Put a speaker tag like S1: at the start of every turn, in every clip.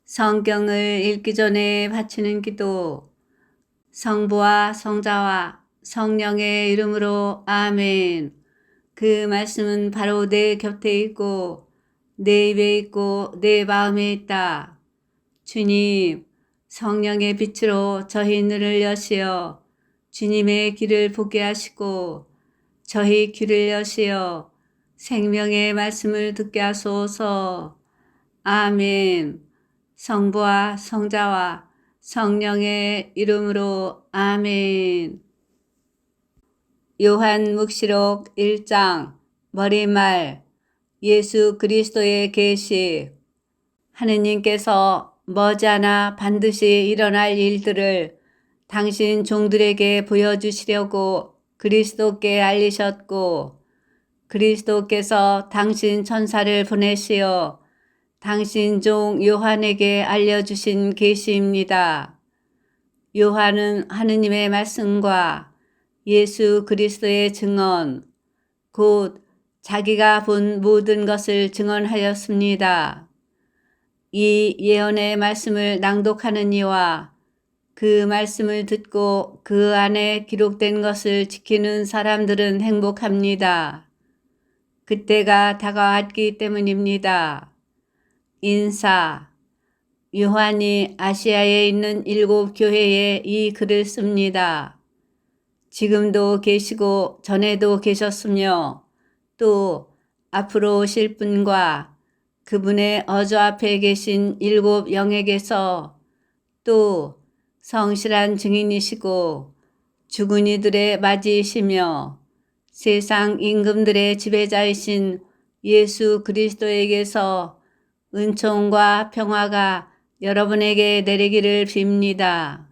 S1: 성경을 읽기 전에 바치는 기도. 성부와 성자와 성령의 이름으로 아멘. 그 말씀은 바로 내 곁에 있고 내 입에 있고 내 마음에 있다. 주님, 성령의 빛으로 저희 눈을 여시어 주님의 길을 보게 하시고 저희 귀를 여시어 생명의 말씀을 듣게 하소서. 아멘. 성부와 성자와 성령의 이름으로 아멘. 요한묵시록 1장 머리말. 예수 그리스도의 계시. 하느님께서 머지않아 반드시 일어날 일들을 당신 종들에게 보여주시려고 그리스도께 알리셨고, 그리스도께서 당신 천사를 보내시어 당신 종 요한에게 알려주신 계시입니다. 요한은 하느님의 말씀과 예수 그리스도의 증언, 곧 자기가 본 모든 것을 증언하였습니다. 이 예언의 말씀을 낭독하는 이와 그 말씀을 듣고 그 안에 기록된 것을 지키는 사람들은 행복합니다. 그때가 다가왔기 때문입니다. 인사. 요한이 아시아에 있는 7 교회에 이 글을 씁니다. 지금도 계시고 전에도 계셨으며 또 앞으로 오실 분과 그분의 어저 앞에 계신 7 영에게서 또 성실한 증인이시고 죽은 이들의 맞이이시며 세상 임금들의 지배자이신 예수 그리스도에게서 은총과 평화가 여러분에게 내리기를 빕니다.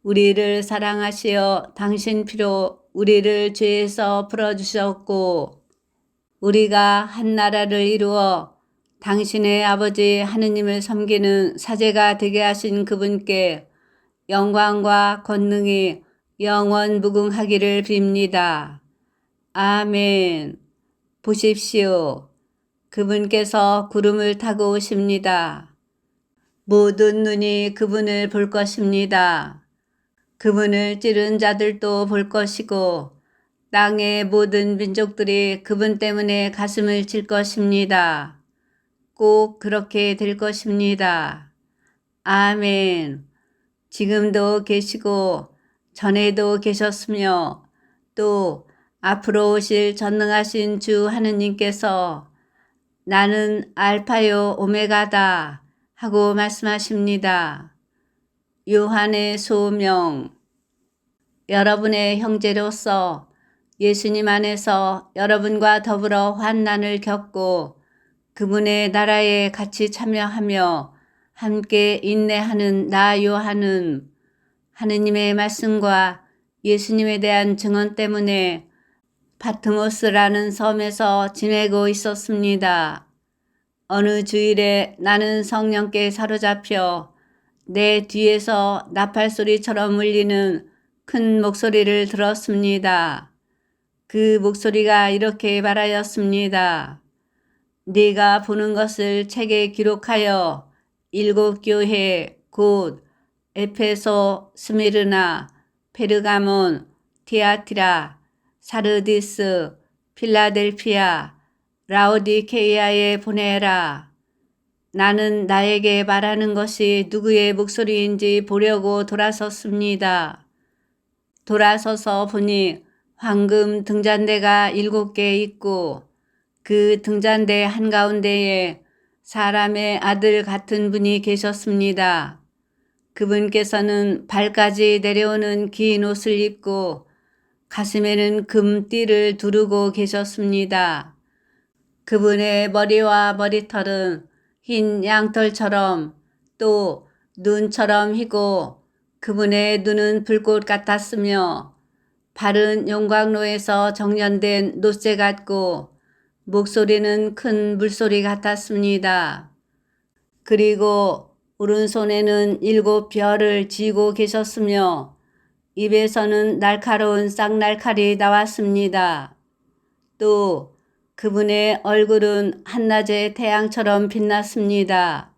S1: 우리를 사랑하시어 당신 피로 우리를 죄에서 풀어주셨고 우리가 한 나라를 이루어 당신의 아버지 하느님을 섬기는 사제가 되게 하신 그분께 영광과 권능이 영원 무궁하기를 빕니다. 아멘. 보십시오. 그분께서 구름을 타고 오십니다. 모든 눈이 그분을 볼 것입니다. 그분을 찌른 자들도 볼 것이고 땅의 모든 민족들이 그분 때문에 가슴을 칠 것입니다. 꼭 그렇게 될 것입니다. 아멘. 지금도 계시고 전에도 계셨으며 또 앞으로 오실 전능하신 주 하느님께서 나는 알파요 오메가다 하고 말씀하십니다. 요한의 소명. 여러분의 형제로서 예수님 안에서 여러분과 더불어 환난을 겪고 그분의 나라에 같이 참여하며 함께 인내하는 나 요한은 하느님의 말씀과 예수님에 대한 증언 때문에 파트모스라는 섬에서 지내고 있었습니다. 어느 주일에 나는 성령께 사로잡혀 내 뒤에서 나팔소리처럼 울리는 큰 목소리를 들었습니다. 그 목소리가 이렇게 말하였습니다. 네가 보는 것을 책에 기록하여 7 교회 곧 에페소, 스미르나, 페르가몬, 티아티라, 사르디스, 필라델피아, 라오디케이아에 보내라. 나는 나에게 말하는 것이 누구의 목소리인지 보려고 돌아섰습니다. 돌아서서 보니 황금 등잔대가 7개 있고 그 등잔대 한가운데에 사람의 아들 같은 분이 계셨습니다. 그분께서는 발까지 내려오는 긴 옷을 입고 가슴에는 금띠를 두르고 계셨습니다. 그분의 머리와 머리털은 흰 양털처럼 또 눈처럼 희고 그분의 눈은 불꽃 같았으며 발은 용광로에서 정련된 놋새 같고 목소리는 큰 물소리 같았습니다. 그리고 오른손에는 7 별을 쥐고 계셨으며 입에서는 날카로운 쌍날칼이 나왔습니다. 또 그분의 얼굴은 한낮의 태양처럼 빛났습니다.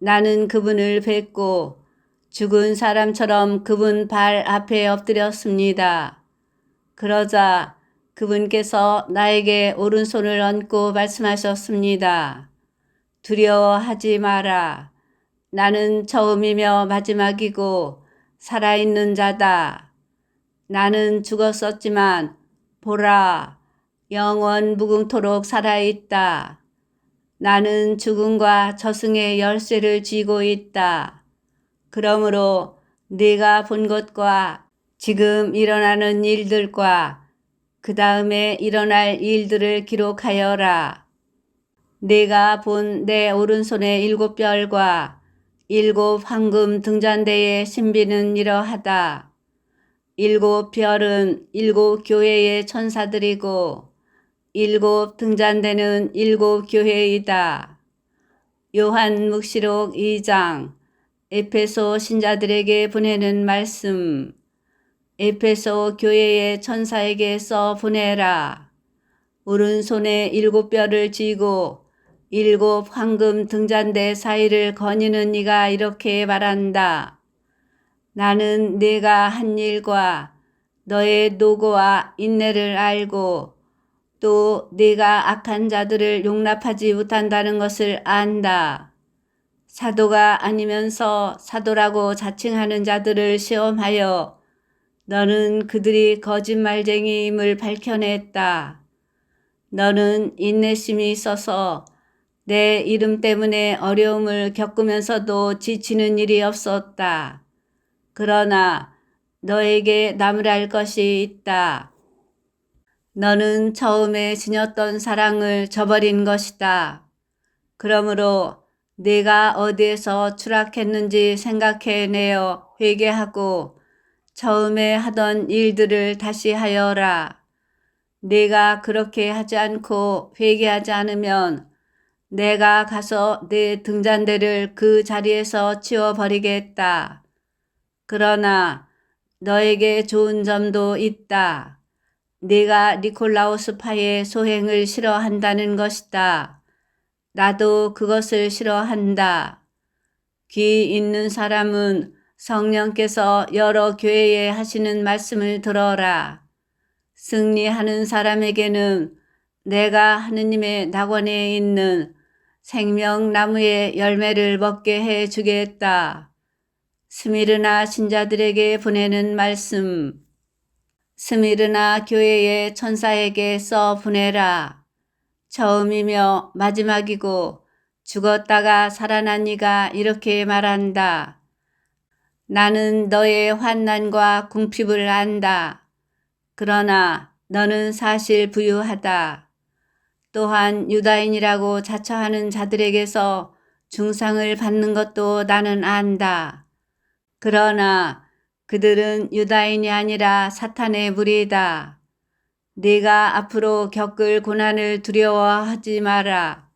S1: 나는 그분을 뵙고 죽은 사람처럼 그분 발 앞에 엎드렸습니다. 그러자 그분께서 나에게 오른손을 얹고 말씀하셨습니다. 두려워하지 마라. 나는 처음이며 마지막이고 살아있는 자다. 나는 죽었었지만 보라, 영원 무궁토록 살아있다. 나는 죽음과 저승의 열쇠를 쥐고 있다. 그러므로 네가 본 것과 지금 일어나는 일들과 그 다음에 일어날 일들을 기록하여라. 네가 본 내 오른손의 7별과 7 황금 등잔대의 신비는 이러하다. 7별은 7 교회의 천사들이고 7 등잔대는 7 교회이다. 요한묵시록 2장 에페소 신자들에게 보내는 말씀. 에페소 교회의 천사에게 써 보내라. 오른손에 7별을 쥐고 7 황금 등잔대 사이를 거니는 이가 이렇게 말한다. 나는 네가 한 일과 너의 노고와 인내를 알고 또 네가 악한 자들을 용납하지 못한다는 것을 안다. 사도가 아니면서 사도라고 자칭하는 자들을 시험하여 너는 그들이 거짓말쟁이임을 밝혀냈다. 너는 인내심이 있어서 내 이름 때문에 어려움을 겪으면서도 지치는 일이 없었다. 그러나 너에게 나무랄 것이 있다. 너는 처음에 지녔던 사랑을 저버린 것이다. 그러므로 네가 어디에서 추락했는지 생각해내어 회개하고 처음에 하던 일들을 다시 하여라. 네가 그렇게 하지 않고 회개하지 않으면 내가 가서 네 등잔대를 그 자리에서 치워버리겠다. 그러나 너에게 좋은 점도 있다. 네가 니콜라우스파의 소행을 싫어한다는 것이다. 나도 그것을 싫어한다. 귀 있는 사람은 성령께서 여러 교회에 하시는 말씀을 들어라. 승리하는 사람에게는 내가 하느님의 낙원에 있는 생명나무의 열매를 먹게 해 주겠다. 스미르나 신자들에게 보내는 말씀. 스미르나 교회의 천사에게 써 보내라. 처음이며 마지막이고 죽었다가 살아난 이가 이렇게 말한다. 나는 너의 환난과 궁핍을 안다. 그러나 너는 사실 부유하다. 또한 유다인이라고 자처하는 자들에게서 중상을 받는 것도 나는 안다. 그러나 그들은 유다인이 아니라 사탄의 무리다. 네가 앞으로 겪을 고난을 두려워하지 마라.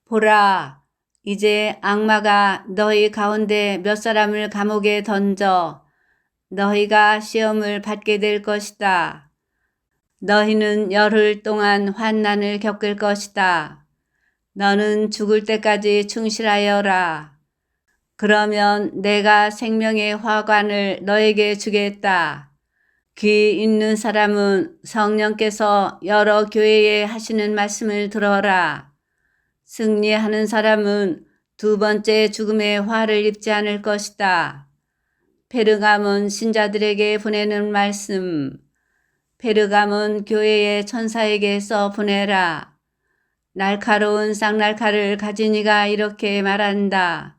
S1: 보라, 이제 악마가 너희 가운데 몇 사람을 감옥에 던져 너희가 시험을 받게 될 것이다. 너희는 열흘 동안 환난을 겪을 것이다. 너는 죽을 때까지 충실하여라. 그러면 내가 생명의 화관을 너에게 주겠다. 귀 있는 사람은 성령께서 여러 교회에 하시는 말씀을 들어라. 승리하는 사람은 두 번째 죽음의 화를 입지 않을 것이다. 페르가몬 신자들에게 보내는 말씀. 페르가몬 교회의 천사에게 써 보내라. 날카로운 쌍날칼을 가진 이가 이렇게 말한다.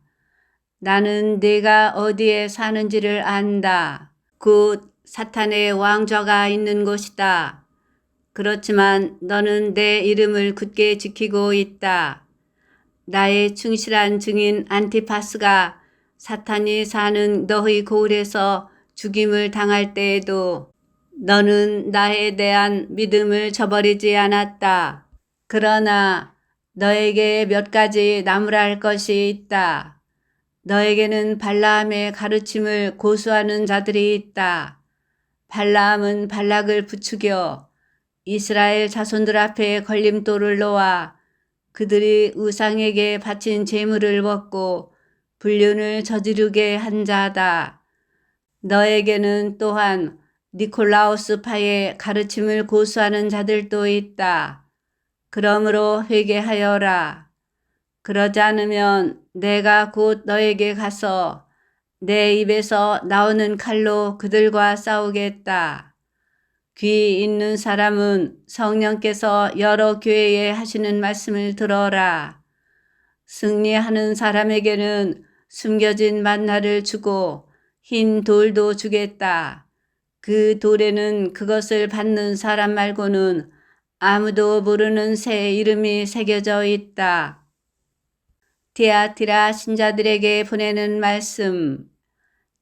S1: 나는 네가 어디에 사는지를 안다. 곧 사탄의 왕좌가 있는 곳이다. 그렇지만 너는 내 이름을 굳게 지키고 있다. 나의 충실한 증인 안티파스가 사탄이 사는 너희 고을에서 죽임을 당할 때에도 너는 나에 대한 믿음을 저버리지 않았다. 그러나 너에게 몇 가지 나무랄 것이 있다. 너에게는 발라함의 가르침을 고수하는 자들이 있다. 발라함은 발락을 부추겨 이스라엘 자손들 앞에 걸림돌을 놓아 그들이 우상에게 바친 제물을 먹고 불륜을 저지르게 한 자다. 너에게는 또한 니콜라우스파의 가르침을 고수하는 자들도 있다. 그러므로 회개하여라. 그러지 않으면 내가 곧 너에게 가서 내 입에서 나오는 칼로 그들과 싸우겠다. 귀 있는 사람은 성령께서 여러 교회에 하시는 말씀을 들어라. 승리하는 사람에게는 숨겨진 만나를 주고 흰 돌도 주겠다. 그 돌에는 그것을 받는 사람 말고는 아무도 모르는 새 이름이 새겨져 있다. 디아티라 신자들에게 보내는 말씀.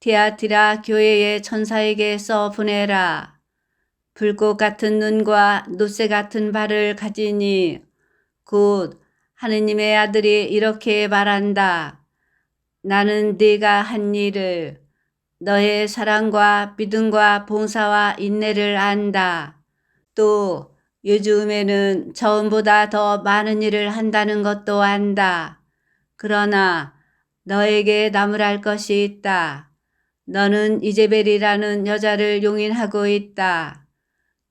S1: 디아티라 교회의 천사에게 써 보내라. 불꽃 같은 눈과 놋새 같은 발을 가지니 곧 하느님의 아들이 이렇게 말한다. 나는 네가 한 일을 너의 사랑과 믿음과 봉사와 인내를 안다. 또 요즘에는 처음보다 더 많은 일을 한다는 것도 안다. 그러나 너에게 나무랄 것이 있다. 너는 이제벨이라는 여자를 용인하고 있다.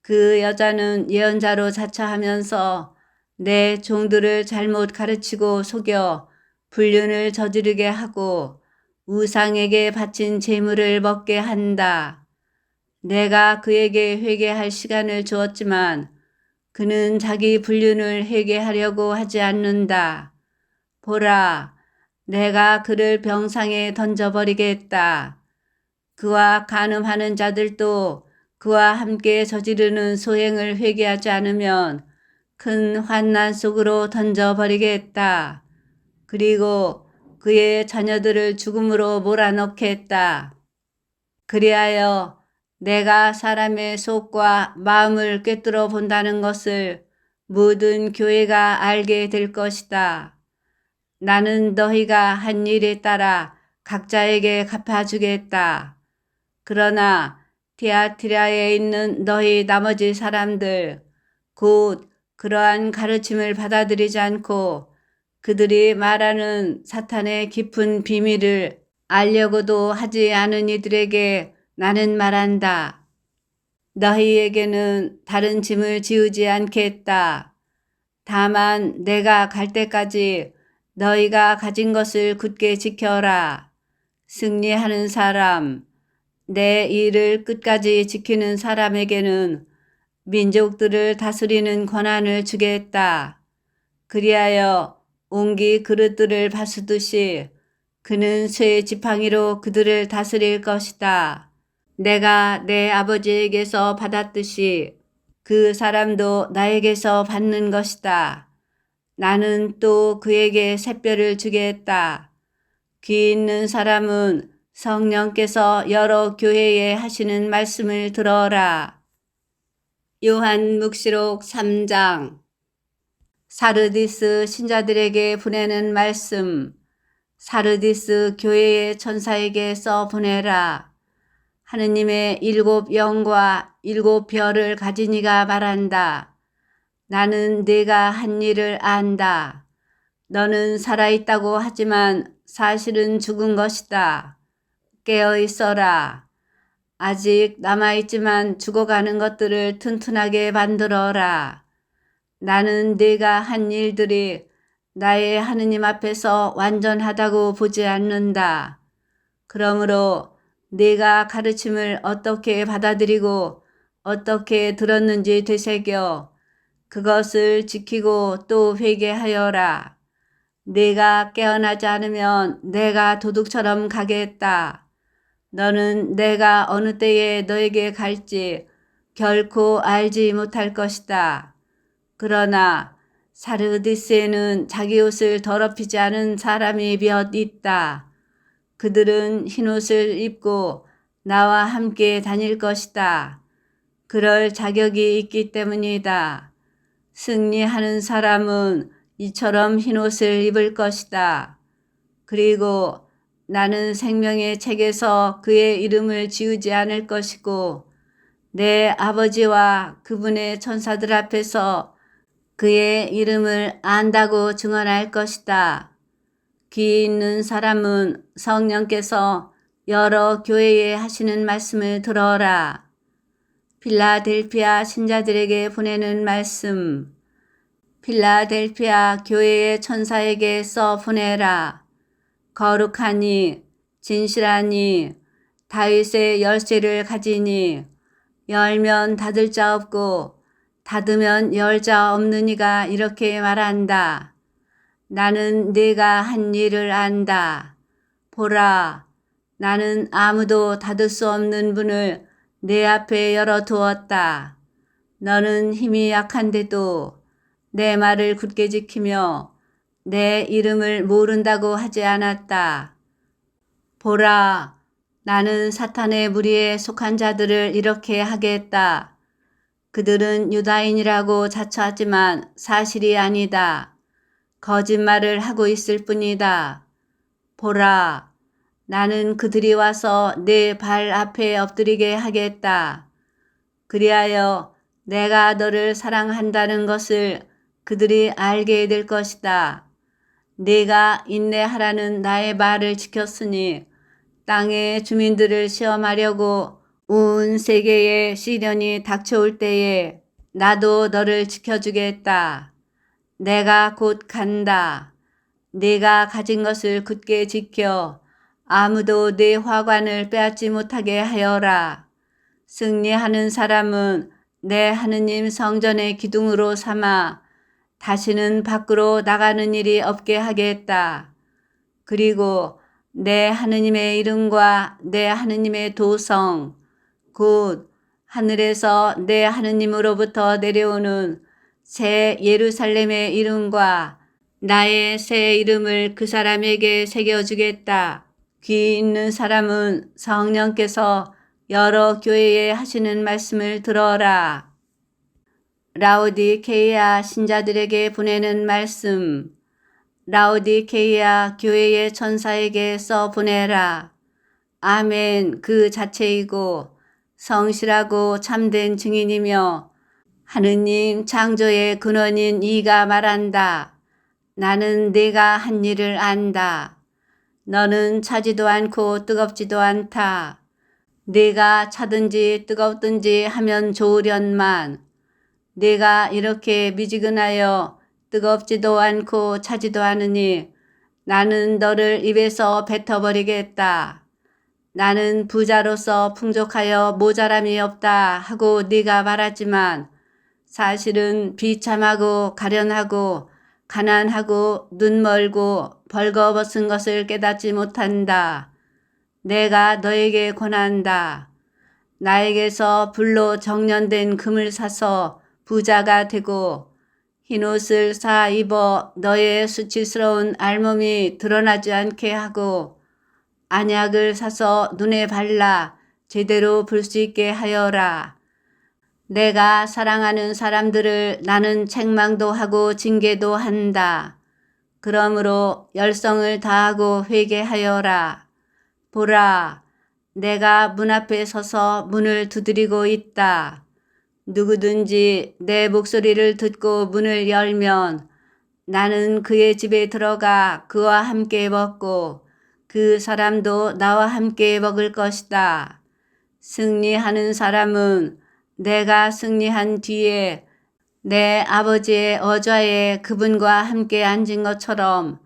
S1: 그 여자는 예언자로 자처하면서 내 종들을 잘못 가르치고 속여 불륜을 저지르게 하고 우상에게 바친 재물을 먹게 한다. 내가 그에게 회개할 시간을 주었지만 그는 자기 불륜을 회개하려고 하지 않는다. 보라, 내가 그를 병상에 던져버리겠다. 그와 간음하는 자들도 그와 함께 저지르는 소행을 회개하지 않으면 큰 환난 속으로 던져버리겠다. 그리고 그의 자녀들을 죽음으로 몰아넣겠다. 그리하여 내가 사람의 속과 마음을 꿰뚫어 본다는 것을 모든 교회가 알게 될 것이다. 나는 너희가 한 일에 따라 각자에게 갚아주겠다. 그러나 디아티라에 있는 너희 나머지 사람들, 곧 그러한 가르침을 받아들이지 않고 그들이 말하는 사탄의 깊은 비밀을 알려고도 하지 않은 이들에게 나는 말한다. 너희에게는 다른 짐을 지우지 않겠다. 다만 내가 갈 때까지 너희가 가진 것을 굳게 지켜라. 승리하는 사람, 내 일을 끝까지 지키는 사람에게는 민족들을 다스리는 권한을 주겠다. 그리하여 옹기 그릇들을 바수듯이 그는 쇠 지팡이로 그들을 다스릴 것이다. 내가 내 아버지에게서 받았듯이 그 사람도 나에게서 받는 것이다. 나는 또 그에게 샛별을 주겠다. 귀 있는 사람은 성령께서 여러 교회에 하시는 말씀을 들어라. 요한묵시록 3장. 사르디스 신자들에게 보내는 말씀. 사르디스 교회의 천사에게 써 보내라. 하느님의 7 영과 7 별을 가진 이가 말한다. 나는 네가 한 일을 안다. 너는 살아있다고 하지만 사실은 죽은 것이다. 깨어 있어라. 아직 남아있지만 죽어가는 것들을 튼튼하게 만들어라. 나는 네가 한 일들이 나의 하느님 앞에서 완전하다고 보지 않는다. 그러므로 네가 가르침을 어떻게 받아들이고 어떻게 들었는지 되새겨 그것을 지키고 또 회개하여라. 네가 깨어나지 않으면 내가 도둑처럼 가겠다. 너는 내가 어느 때에 너에게 갈지 결코 알지 못할 것이다. 그러나 사르디스에는 자기 옷을 더럽히지 않은 사람이 몇 있다. 그들은 흰옷을 입고 나와 함께 다닐 것이다. 그럴 자격이 있기 때문이다. 승리하는 사람은 이처럼 흰옷을 입을 것이다. 그리고 나는 생명의 책에서 그의 이름을 지우지 않을 것이고 내 아버지와 그분의 천사들 앞에서 그의 이름을 안다고 증언할 것이다. 귀 있는 사람은 성령께서 여러 교회에 하시는 말씀을 들어라. 필라델피아 신자들에게 보내는 말씀. 필라델피아 교회의 천사에게 써 보내라. 거룩하니 진실하니 다윗의 열쇠를 가지니 열면 닫을 자 없고 닫으면 열 자 없는 이가 이렇게 말한다. 나는 네가 한 일을 안다. 보라, 나는 아무도 닫을 수 없는 문을 내 앞에 열어두었다. 너는 힘이 약한데도 내 말을 굳게 지키며 내 이름을 모른다고 하지 않았다. 보라, 나는 사탄의 무리에 속한 자들을 이렇게 하겠다. 그들은 유다인이라고 자처하지만 사실이 아니다. 거짓말을 하고 있을 뿐이다. 보라, 나는 그들이 와서 내 발 앞에 엎드리게 하겠다. 그리하여 내가 너를 사랑한다는 것을 그들이 알게 될 것이다. 네가 인내하라는 나의 말을 지켰으니 땅의 주민들을 시험하려고 온 세계에 시련이 닥쳐올 때에 나도 너를 지켜주겠다. 내가 곧 간다. 네가 가진 것을 굳게 지켜 아무도 네 화관을 빼앗지 못하게 하여라. 승리하는 사람은 내 하느님 성전의 기둥으로 삼아 다시는 밖으로 나가는 일이 없게 하겠다. 그리고 내 하느님의 이름과 내 하느님의 도성, 곧 하늘에서 내 하느님으로부터 내려오는 새 예루살렘의 이름과 나의 새 이름을 그 사람에게 새겨주겠다. 귀 있는 사람은 성령께서 여러 교회에 하시는 말씀을 들어라. 라오디케이아 신자들에게 보내는 말씀. 라오디케이아 교회의 천사에게 써 보내라. 아멘 그 자체이고 성실하고 참된 증인이며 하느님 창조의 근원인 이가 말한다. 나는 네가 한 일을 안다. 너는 차지도 않고 뜨겁지도 않다. 네가 차든지 뜨겁든지 하면 좋으련만 네가 이렇게 미지근하여 뜨겁지도 않고 차지도 않으니 나는 너를 입에서 뱉어버리겠다. 나는 부자로서 풍족하여 모자람이 없다 하고 네가 말하지만 사실은 비참하고 가련하고 가난하고 눈멀고 벌거벗은 것을 깨닫지 못한다. 내가 너에게 권한다. 나에게서 불로 정련된 금을 사서 부자가 되고 흰옷을 사 입어 너의 수치스러운 알몸이 드러나지 않게 하고 안약을 사서 눈에 발라 제대로 볼 수 있게 하여라. 내가 사랑하는 사람들을 나는 책망도 하고 징계도 한다. 그러므로 열성을 다하고 회개하여라. 보라, 내가 문 앞에 서서 문을 두드리고 있다. 누구든지 내 목소리를 듣고 문을 열면 나는 그의 집에 들어가 그와 함께 먹고 그 사람도 나와 함께 먹을 것이다. 승리하는 사람은 내가 승리한 뒤에 내 아버지의 어좌에 그분과 함께 앉은 것처럼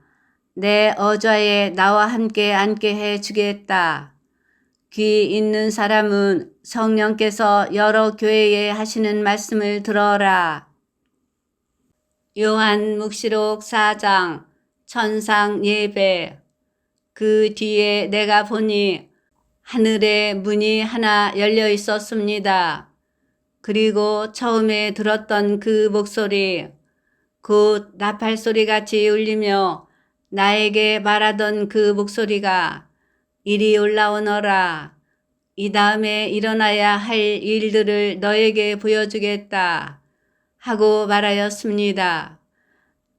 S1: 내 어좌에 나와 함께 앉게 해 주겠다. 귀 있는 사람은 성령께서 여러 교회에 하시는 말씀을 들어라. 요한 묵시록 4장 천상 예배. 그 뒤에 내가 보니 하늘에 문이 하나 열려 있었습니다. 그리고 처음에 들었던 그 목소리, 곧 나팔소리같이 울리며 나에게 말하던 그 목소리가 이리 올라오너라. 이 다음에 일어나야 할 일들을 너에게 보여주겠다. 하고 말하였습니다.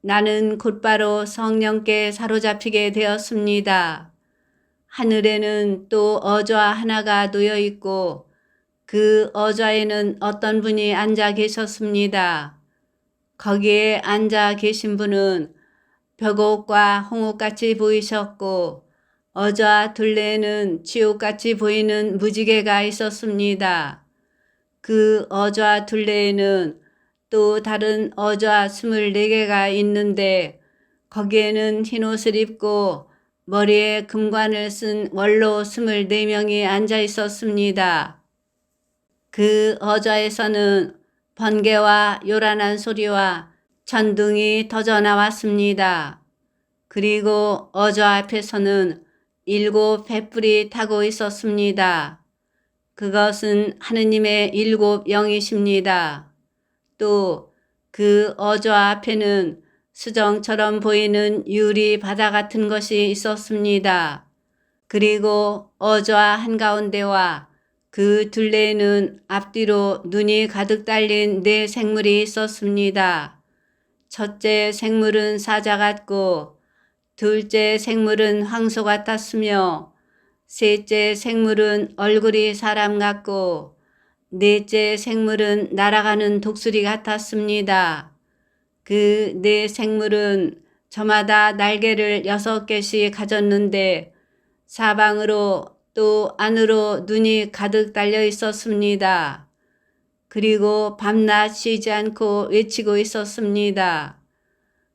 S1: 나는 곧바로 성령께 사로잡히게 되었습니다. 하늘에는 또 어좌 하나가 놓여 있고 그 어좌에는 어떤 분이 앉아 계셨습니다. 거기에 앉아 계신 분은 벽옥과 홍옥같이 보이셨고 어좌 둘레에는 지옥같이 보이는 무지개가 있었습니다. 그 어좌 둘레에는 또 다른 어좌 24개가 있는데 거기에는 흰옷을 입고 머리에 금관을 쓴 원로 24명이 앉아 있었습니다. 그 어좌에서는 번개와 요란한 소리와 천둥이 터져 나왔습니다. 그리고 어좌 앞에서는 7 횃불이 타고 있었습니다. 그것은 하느님의 7 영이십니다. 또 그 어좌 앞에는 수정처럼 보이는 유리 바다 같은 것이 있었습니다. 그리고 어좌 한가운데와 그 둘레에는 앞뒤로 눈이 가득 달린 4 생물이 있었습니다. 첫째 생물은 사자 같고 둘째 생물은 황소 같았으며 셋째 생물은 얼굴이 사람 같고 넷째 생물은 날아가는 독수리 같았습니다. 그 4 생물은 저마다 날개를 6개씩 가졌는데 사방으로 또 안으로 눈이 가득 달려 있었습니다. 그리고 밤낮 쉬지 않고 외치고 있었습니다.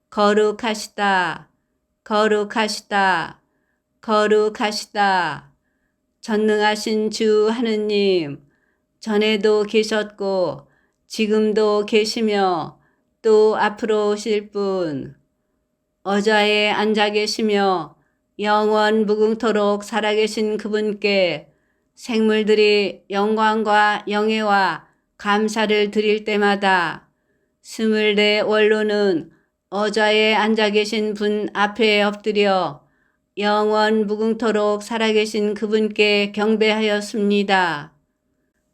S1: 거룩하시다, 거룩하시다, 거룩하시다. 전능하신 주 하느님, 전에도 계셨고 지금도 계시며 또 앞으로 오실 분, 어좌에 앉아 계시며 영원 무궁토록 살아계신 그분께 생물들이 영광과 영예와 감사를 드릴 때마다 24 원로는 어좌에 앉아 계신 분 앞에 엎드려 영원 무궁토록 살아계신 그분께 경배하였습니다.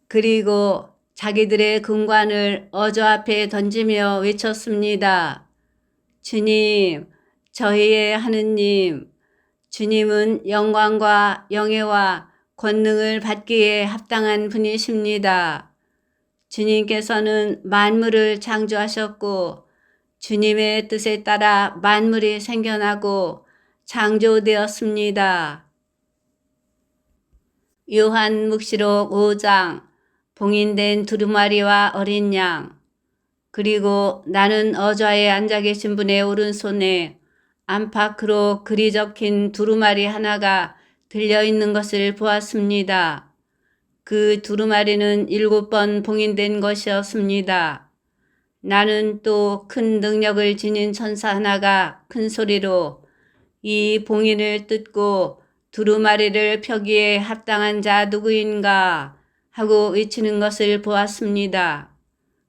S1: 그리고 자기들의 금관을 어좌 앞에 던지며 외쳤습니다. 주님, 저희의 하느님, 주님은 영광과 영예와 권능을 받기에 합당한 분이십니다. 주님께서는 만물을 창조하셨고 주님의 뜻에 따라 만물이 생겨나고 창조되었습니다. 요한묵시록 5장. 봉인된 두루마리와 어린 양. 그리고 나는 어좌에 앉아 계신 분의 오른손에 안팎으로 글이 적힌 두루마리 하나가 들려있는 것을 보았습니다. 그 두루마리는 7번 봉인된 것이었습니다. 나는 또 큰 능력을 지닌 천사 하나가 큰 소리로 이 봉인을 뜯고 두루마리를 펴기에 합당한 자 누구인가 하고 외치는 것을 보았습니다.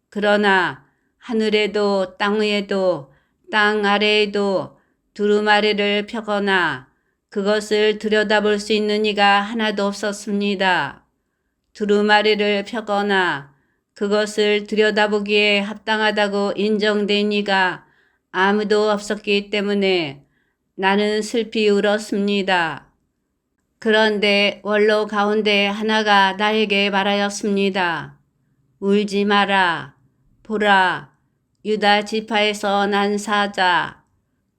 S1: 그러나 하늘에도 땅 위에도 땅 아래에도 두루마리를 펴거나 그것을 들여다볼 수 있는 이가 하나도 없었습니다. 두루마리를 펴거나 그것을 들여다보기에 합당하다고 인정된 이가 아무도 없었기 때문에 나는 슬피 울었습니다. 그런데 원로 가운데 하나가 나에게 말하였습니다. 울지 마라. 보라, 유다 지파에서 난 사자,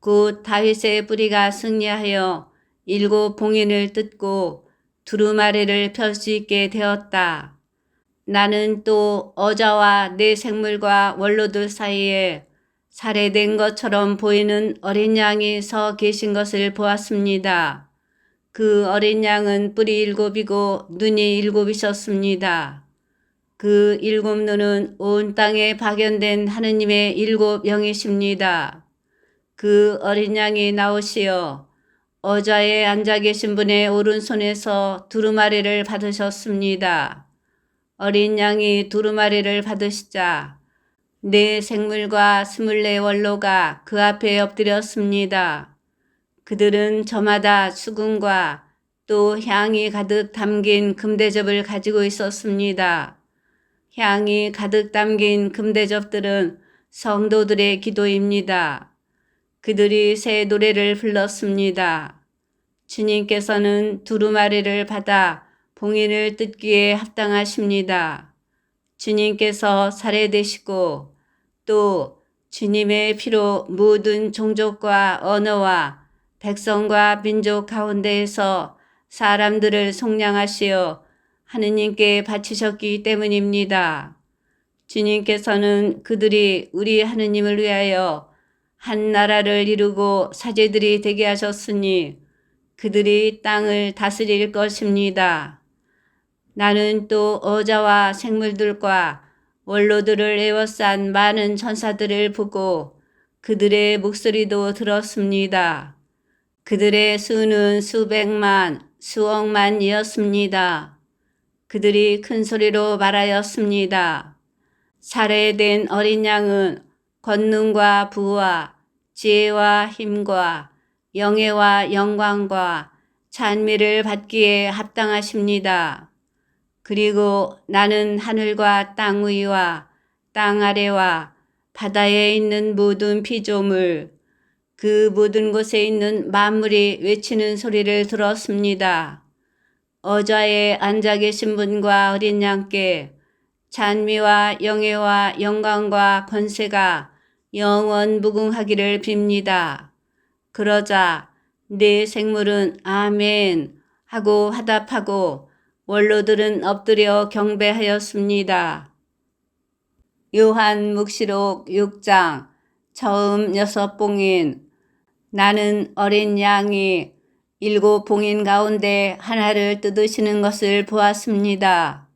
S1: 곧 다윗의 뿌리가 승리하여 7 봉인을 뜯고 두루마리를 펼 수 있게 되었다. 나는 또 어좌와 4 생물과 원로들 사이에 살해된 것처럼 보이는 어린 양이 서 계신 것을 보았습니다. 그 어린 양은 뿔이 7이고 눈이 7이셨습니다. 그 7 눈은 온 땅에 박연된 하느님의 7 영이십니다. 그 어린 양이 나오시어 어좌에 앉아 계신 분의 오른손에서 두루마리를 받으셨습니다. 어린 양이 두루마리를 받으시자 4 생물과 24 원로가 그 앞에 엎드렸습니다. 그들은 저마다 수금과 또 향이 가득 담긴 금대접을 가지고 있었습니다. 향이 가득 담긴 금대접들은 성도들의 기도입니다. 그들이 새 노래를 불렀습니다. 주님께서는 두루마리를 받아 봉인을 뜯기에 합당하십니다. 주님께서 살해되시고 또 주님의 피로 모든 종족과 언어와 백성과 민족 가운데에서 사람들을 속량하시어 하느님께 바치셨기 때문입니다. 주님께서는 그들이 우리 하느님을 위하여 한 나라를 이루고 사제들이 되게 하셨으니 그들이 땅을 다스릴 것입니다. 나는 또 어자와 생물들과 원로들을 에워싼 많은 천사들을 보고 그들의 목소리도 들었습니다. 그들의 수는 수백만, 수억만이었습니다. 그들이 큰 소리로 말하였습니다. 살해된 어린 양은 권능과 부와 지혜와 힘과 영예와 영광과 찬미를 받기에 합당하십니다. 그리고 나는 하늘과 땅 위와 땅 아래와 바다에 있는 모든 피조물, 그 모든 곳에 있는 만물이 외치는 소리를 들었습니다. 어좌에 앉아 계신 분과 어린 양께 찬미와 영예와 영광과 권세가 영원 무궁하기를 빕니다. 그러자 네 생물은 아멘 하고 화답하고 원로들은 엎드려 경배하였습니다. 요한묵시록 6장 처음 6봉인. 나는 어린 양이 7 봉인 가운데 하나를 뜯으시는 것을 보았습니다.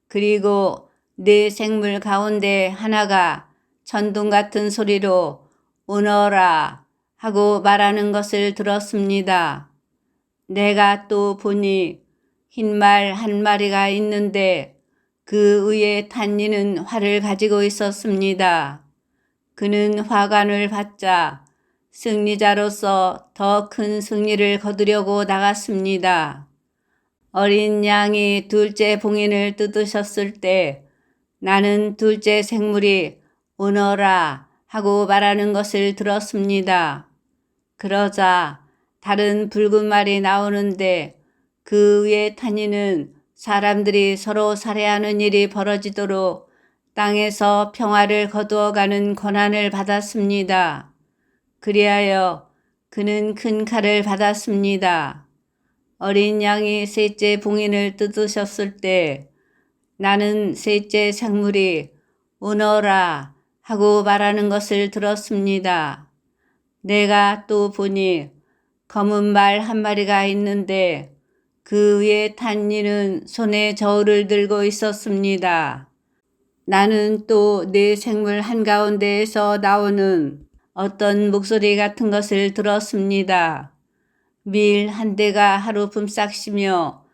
S1: 그리고 네 생물 가운데 하나가 천둥 같은 소리로 오너라 하고 말하는 것을 들었습니다. 내가 또 보니 흰 말 한 마리가 있는데 그 위에 탄 이는 활을 가지고 있었습니다. 그는 화관을 받자 승리자로서 더 큰 승리를 거두려고 나갔습니다. 어린 양이 둘째 봉인을 뜯으셨을 때 나는 둘째 생물이 오너라 하고 말하는 것을 들었습니다. 그러자 다른 붉은 말이 나오는데 그 위에 탄 이는 사람들이 서로 살해하는 일이 벌어지도록 땅에서 평화를 거두어가는 권한을 받았습니다. 그리하여 그는 큰 칼을 받았습니다. 어린 양이 셋째 봉인을 뜯으셨을 때 나는 셋째 생물이 오너라 하고 말하는 것을 들었습니다. 내가 또 보니 검은 말 한 마리가 있는데 그 위에 탄 이는 손에 저울을 들고 있었습니다. 나는 또 네 생물 한가운데에서 나오는 어떤 목소리 같은 것을 들었습니다. 밀 한 대가 하루 품삯이며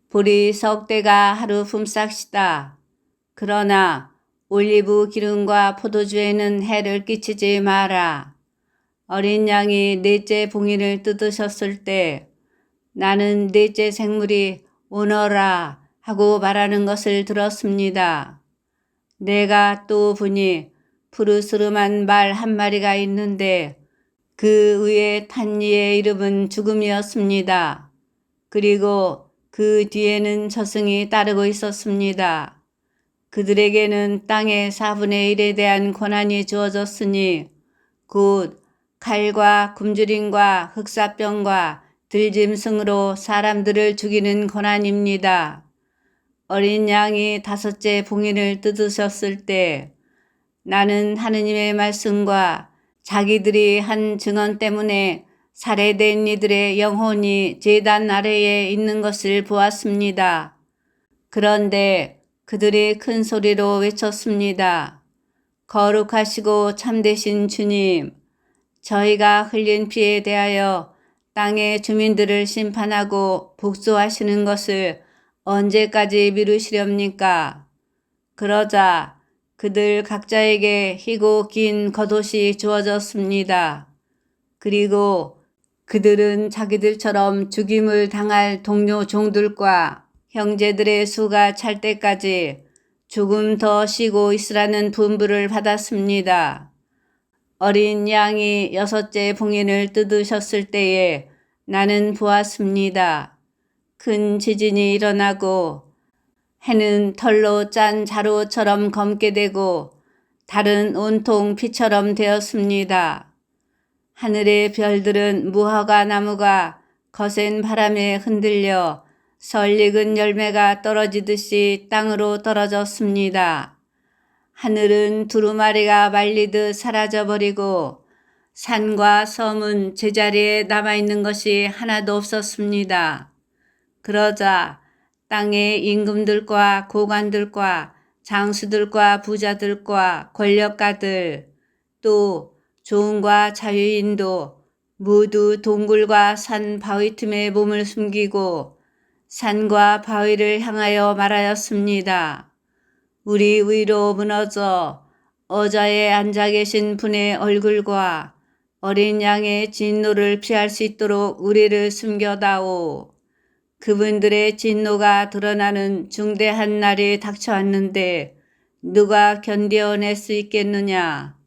S1: 보리 석 대가 하루 품삯이다. 그러나 올리브 기름과 포도주에는 해를 끼치지 마라. 어린 양이 넷째 봉인을 뜯으셨을 때 나는 넷째 생물이 오너라 하고 말하는 것을 들었습니다. 내가 또 보니 푸르스름한 말 한 마리가 있는데 그 위에 탄 이의 이름은 죽음이었습니다. 그리고 그 뒤에는 저승이 따르고 있었습니다. 그들에게는 땅의 4분의 1에 대한 권한이 주어졌으니 곧 칼과 굶주림과 흑사병과 들짐승으로 사람들을 죽이는 권한입니다. 어린 양이 5째 봉인을 뜯으셨을 때 나는 하느님의 말씀과 자기들이 한 증언 때문에 살해된 이들의 영혼이 제단 아래에 있는 것을 보았습니다. 그런데 그들이 큰 소리로 외쳤습니다. 거룩하시고 참되신 주님, 저희가 흘린 피에 대하여 땅의 주민들을 심판하고 복수하시는 것을 언제까지 미루시렵니까? 그러자 그들 각자에게 희고 긴 겉옷이 주어졌습니다. 그리고 그들은 자기들처럼 죽임을 당할 동료 종들과 형제들의 수가 찰 때까지 조금 더 쉬고 있으라는 분부를 받았습니다. 어린 양이 6째 봉인을 뜯으셨을 때에 나는 보았습니다. 큰 지진이 일어나고 해는 털로 짠 자루처럼 검게 되고 달은 온통 피처럼 되었습니다. 하늘의 별들은 무화과 나무가 거센 바람에 흔들려 설익은 열매가 떨어지듯이 땅으로 떨어졌습니다. 하늘은 두루마리가 말리듯 사라져버리고 산과 섬은 제자리에 남아있는 것이 하나도 없었습니다. 그러자 땅의 임금들과 고관들과 장수들과 부자들과 권력가들 또 종과 자유인도 모두 동굴과 산 바위 틈에 몸을 숨기고 산과 바위를 향하여 말하였습니다. 우리 위로 무너져 어자에 앉아 계신 분의 얼굴과 어린 양의 진노를 피할 수 있도록 우리를 숨겨다오. 그분들의 진노가 드러나는 중대한 날이 닥쳐왔는데 누가 견뎌낼 수 있겠느냐.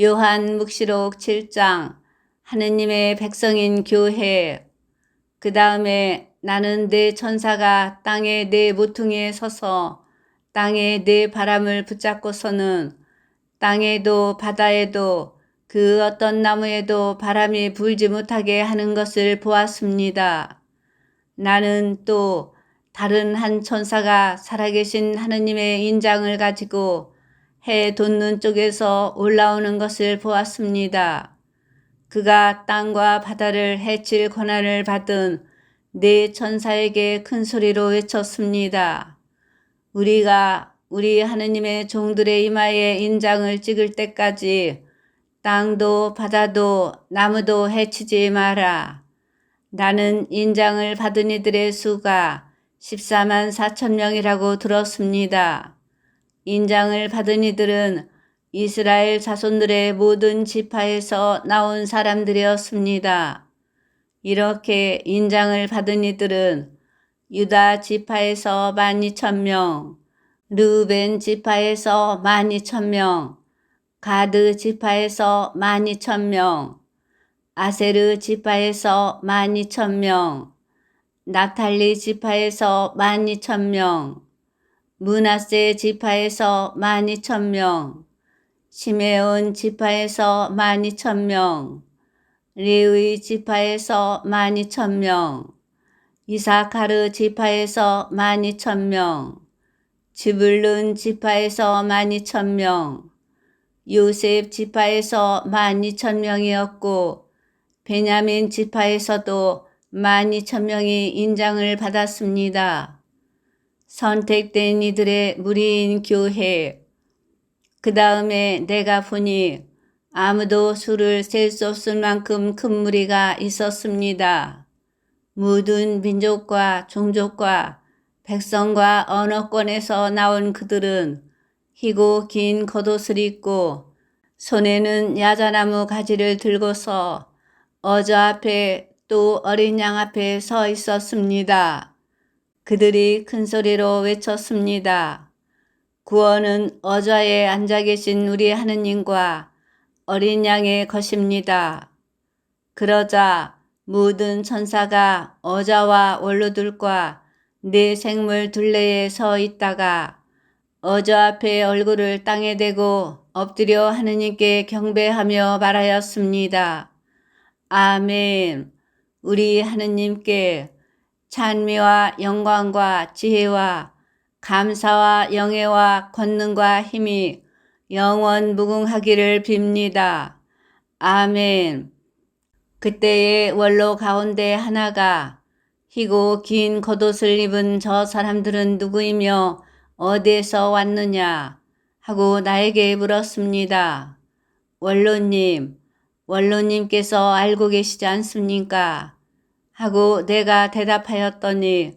S1: 요한묵시록 7장 하느님의 백성인 교회. 그 다음에 나는 네 천사가 땅의 네 모퉁이에 서서 땅의 네 바람을 붙잡고서는 땅에도 바다에도 그 어떤 나무에도 바람이 불지 못하게 하는 것을 보았습니다. 나는 또 다른 한 천사가 살아계신 하느님의 인장을 가지고 해 돋는 쪽에서 올라오는 것을 보았습니다. 그가 땅과 바다를 해칠 권한을 받은 네 천사에게 큰 소리로 외쳤습니다. 우리가 우리 하느님의 종들의 이마에 인장을 찍을 때까지 땅도 바다도 나무도 해치지 마라. 나는 인장을 받은 이들의 수가 14만 4천 명이라고 들었습니다. 인장을 받은 이들은 이스라엘 자손들의 모든 지파에서 나온 사람들이었습니다. 이렇게 인장을 받은 이들은 유다 지파에서 12,000명, 르우벤 지파에서 12,000명, 가드 지파에서 12,000명, 아세르 지파에서 12,000명, 납탈리 지파에서 12,000명, 므낫세 지파에서 12,000명, 시메온 지파에서 12,000명, 레위 지파에서 12,000명, 이사카르 지파에서 12,000명, 즈불룬 지파에서 12,000명, 요셉 지파에서 12,000명이었고 베냐민 지파에서도 12,000명이 인장을 받았습니다. 선택된 이들의 무리인 교회. 그 다음에 내가 보니 아무도 수를 셀 수 없을 만큼 큰 무리가 있었습니다. 모든 민족과 종족과 백성과 언어권에서 나온 그들은 희고 긴 겉옷을 입고 손에는 야자나무 가지를 들고서 어저 앞에 또 어린 양 앞에 서 있었습니다. 그들이 큰 소리로 외쳤습니다. 구원은 어저에 앉아 계신 우리 하느님과 어린 양의 것입니다. 그러자 모든 천사가 어자와 원로들과 네 생물 둘레에 서 있다가 어저 앞에 얼굴을 땅에 대고 엎드려 하느님께 경배하며 말하였습니다. 아멘. 우리 하느님께 찬미와 영광과 지혜와 감사와 영예와 권능과 힘이 영원 무궁하기를 빕니다. 아멘. 그때의 원로 가운데 하나가 희고 긴 겉옷을 입은 저 사람들은 누구이며 어디에서 왔느냐 하고 나에게 물었습니다. 원로님께서 알고 계시지 않습니까? 하고 내가 대답하였더니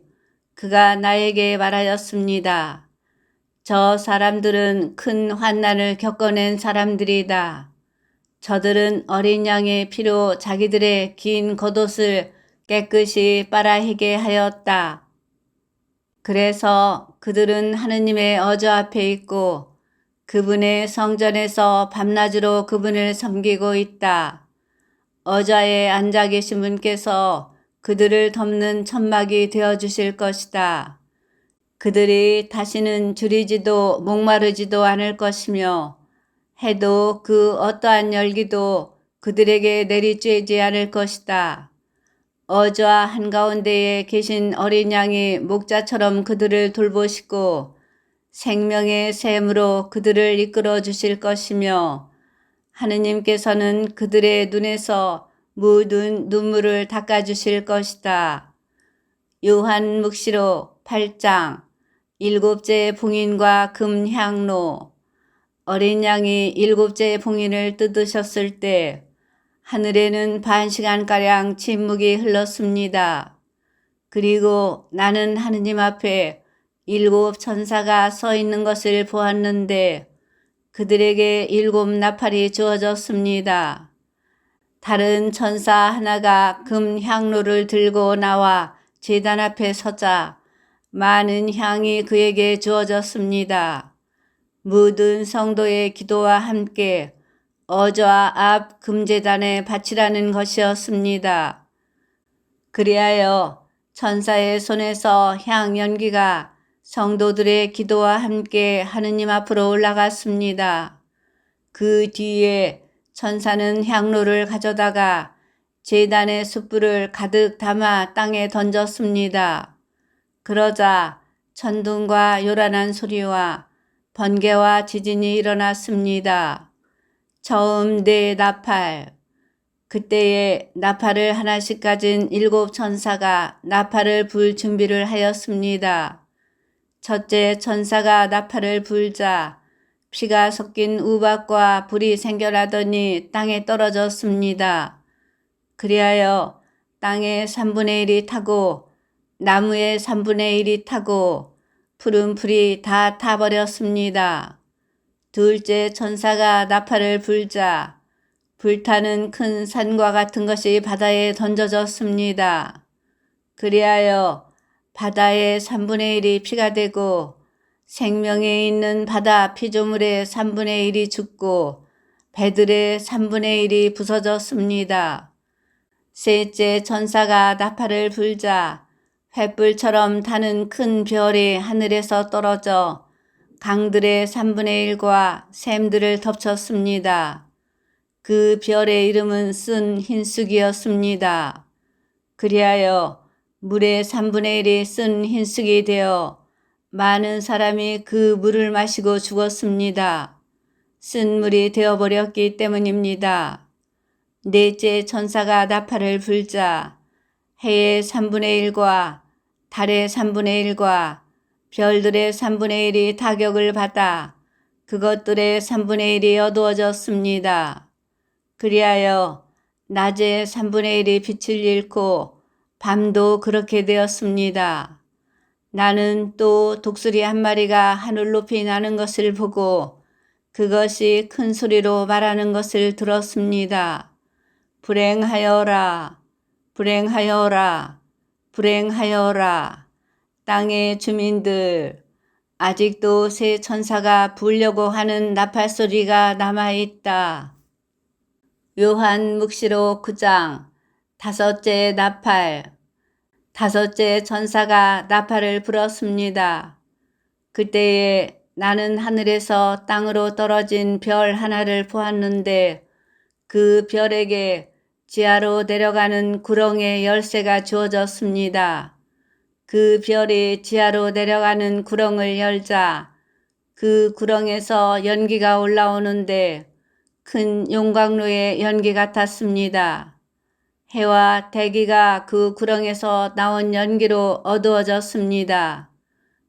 S1: 그가 나에게 말하였습니다. 저 사람들은 큰 환난을 겪어낸 사람들이다. 저들은 어린 양의 피로 자기들의 긴 겉옷을 깨끗이 빨아희게 하였다. 그래서 그들은 하느님의 어저 앞에 있고 그분의 성전에서 밤낮으로 그분을 섬기고 있다. 어자에 앉아 계신 분께서 그들을 덮는 천막이 되어주실 것이다. 그들이 다시는 줄이지도 목마르지도 않을 것이며 해도 그 어떠한 열기도 그들에게 내리쬐지 않을 것이다. 어좌 한가운데에 계신 어린 양이 목자처럼 그들을 돌보시고 생명의 샘으로 그들을 이끌어 주실 것이며 하느님께서는 그들의 눈에서 묻은 눈물을 닦아 주실 것이다. 요한묵시록 8장 일곱째 봉인과 금향로. 어린 양이 일곱째 봉인을 뜯으셨을 때 하늘에는 반시간가량 침묵이 흘렀습니다. 그리고 나는 하느님 앞에 일곱 천사가 서 있는 것을 보았는데 그들에게 일곱 나팔이 주어졌습니다. 다른 천사 하나가 금향로를 들고 나와 제단 앞에 서자 많은 향이 그에게 주어졌습니다. 모든 성도의 기도와 함께 어좌 앞 금제단에 바치라는 것이었습니다. 그리하여 천사의 손에서 향 연기가 성도들의 기도와 함께 하느님 앞으로 올라갔습니다. 그 뒤에 천사는 향로를 가져다가 제단의 숯불을 가득 담아 땅에 던졌습니다. 그러자 천둥과 요란한 소리와 번개와 지진이 일어났습니다. 처음 네 나팔. 그때에 나팔을 하나씩 가진 일곱 천사가 나팔을 불 준비를 하였습니다. 첫째 천사가 나팔을 불자 피가 섞인 우박과 불이 생겨나더니 땅에 떨어졌습니다. 그리하여 땅의 3분의 1이 타고 나무의 3분의 1이 타고 푸른 풀이 다 타버렸습니다. 둘째 천사가 나팔을 불자 불타는 큰 산과 같은 것이 바다에 던져졌습니다. 그리하여 바다의 3분의 1이 피가 되고 생명에 있는 바다 피조물의 3분의 1이 죽고 배들의 3분의 1이 부서졌습니다. 셋째 천사가 나팔을 불자 횃불처럼 타는 큰 별이 하늘에서 떨어져 강들의 3분의 1과 샘들을 덮쳤습니다. 그 별의 이름은 쓴 흰쑥이었습니다. 그리하여 물의 3분의 1이 쓴 흰쑥이 되어 많은 사람이 그 물을 마시고 죽었습니다. 쓴 물이 되어버렸기 때문입니다. 넷째 천사가 나팔을 불자 해의 3분의 1과 달의 3분의 1과 별들의 3분의 1이 타격을 받아 그것들의 3분의 1이 어두워졌습니다. 그리하여 낮의 3분의 1이 빛을 잃고 밤도 그렇게 되었습니다. 나는 또 독수리 한 마리가 하늘 높이 나는 것을 보고 그것이 큰 소리로 말하는 것을 들었습니다. 불행하여라, 불행하여라, 불행하여라. 땅의 주민들, 아직도 새 천사가 불려고 하는 나팔 소리가 남아있다. 요한묵시록 9장 다섯째 나팔. 다섯째 천사가 나팔을 불었습니다. 그때에 나는 하늘에서 땅으로 떨어진 별 하나를 보았는데 그 별에게 지하로 내려가는 구렁의 열쇠가 주어졌습니다. 그 별이 지하로 내려가는 구렁을 열자 그 구렁에서 연기가 올라오는데 큰 용광로의 연기 같았습니다. 해와 대기가 그 구렁에서 나온 연기로 어두워졌습니다.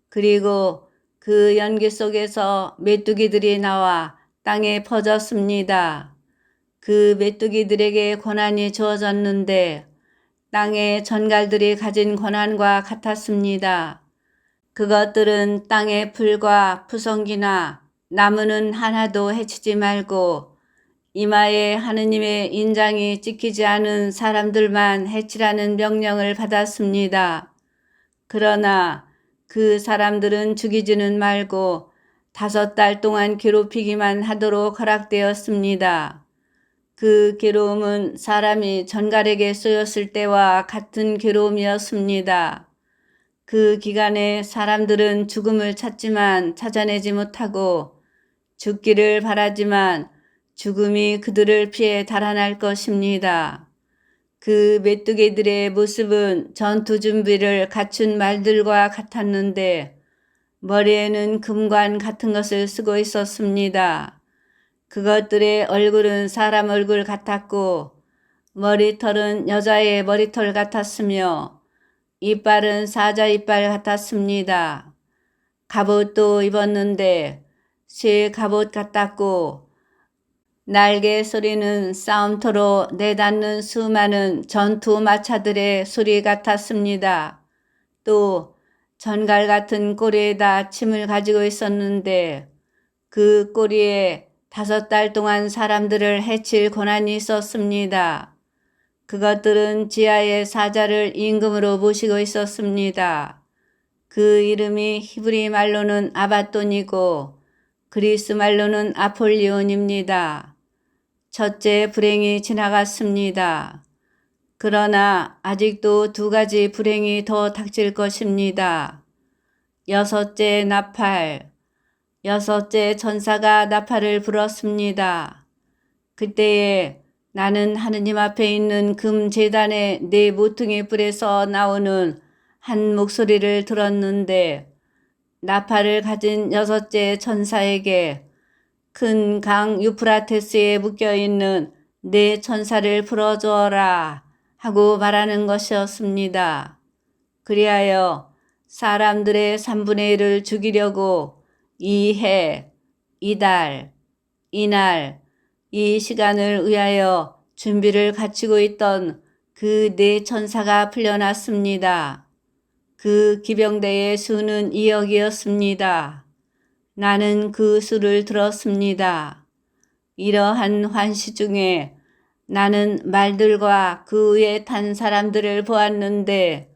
S1: 그리고 그 연기 속에서 메뚜기들이 나와 땅에 퍼졌습니다. 그 메뚜기들에게 권한이 주어졌는데 땅의 전갈들이 가진 권한과 같았습니다. 그것들은 땅의 풀과 푸성기나 나무는 하나도 해치지 말고 이마에 하느님의 인장이 찍히지 않은 사람들만 해치라는 명령을 받았습니다. 그러나 그 사람들은 죽이지는 말고 5달 동안 괴롭히기만 하도록 허락되었습니다. 그 괴로움은 사람이 전갈에게 쏘였을 때와 같은 괴로움이었습니다. 그 기간에 사람들은 죽음을 찾지만 찾아내지 못하고 죽기를 바라지만 죽음이 그들을 피해 달아날 것입니다. 그 메뚜기들의 모습은 전투 준비를 갖춘 말들과 같았는데 머리에는 금관 같은 것을 쓰고 있었습니다. 그것들의 얼굴은 사람 얼굴 같았고 머리털은 여자의 머리털 같았으며 이빨은 사자 이빨 같았습니다. 갑옷도 입었는데 새 갑옷 같았고 날개 소리는 싸움터로 내닫는 수많은 전투 마차들의 소리 같았습니다. 또 전갈 같은 꼬리에다 침을 가지고 있었는데 그 꼬리에 5달 동안 사람들을 해칠 권한이 있었습니다. 그것들은 지하의 사자를 임금으로 모시고 있었습니다. 그 이름이 히브리 말로는 아바돈이고 그리스 말로는 아폴리온입니다. 첫째 불행이 지나갔습니다. 그러나 아직도 2가지 불행이 더 닥칠 것입니다. 6째 나팔. 6째 천사가 나팔을 불었습니다. 그때에 나는 하느님 앞에 있는 금 제단의 4모퉁이 뿔에서 나오는 한 목소리를 들었는데 나팔을 가진 6째 천사에게 큰 강 유프라테스에 묶여있는 4천사를 풀어주어라 하고 말하는 것이었습니다. 그리하여 사람들의 3분의 1을 죽이려고 이 해, 이달, 이날, 이 시간을 위하여 준비를 갖추고 있던 그 4천사가 풀려났습니다. 그 기병대의 수는 2억이었습니다. 나는 그 수를 들었습니다. 이러한 환시 중에 나는 말들과 그 위에 탄 사람들을 보았는데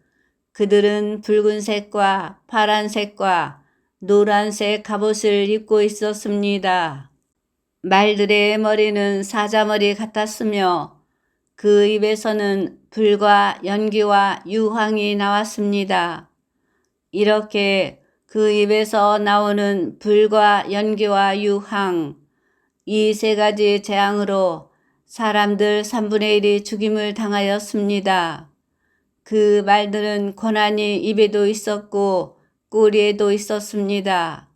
S1: 그들은 붉은색과 파란색과 노란색 갑옷을 입고 있었습니다. 말들의 머리는 사자머리 같았으며 그 입에서는 불과 연기와 유황이 나왔습니다. 이렇게 그 입에서 나오는 불과 연기와 유황, 이 3가지 재앙으로 사람들 3분의 1이 죽임을 당하였습니다. 그 말들은 고난이 입에도 있었고 꼬리에도 있었습니다.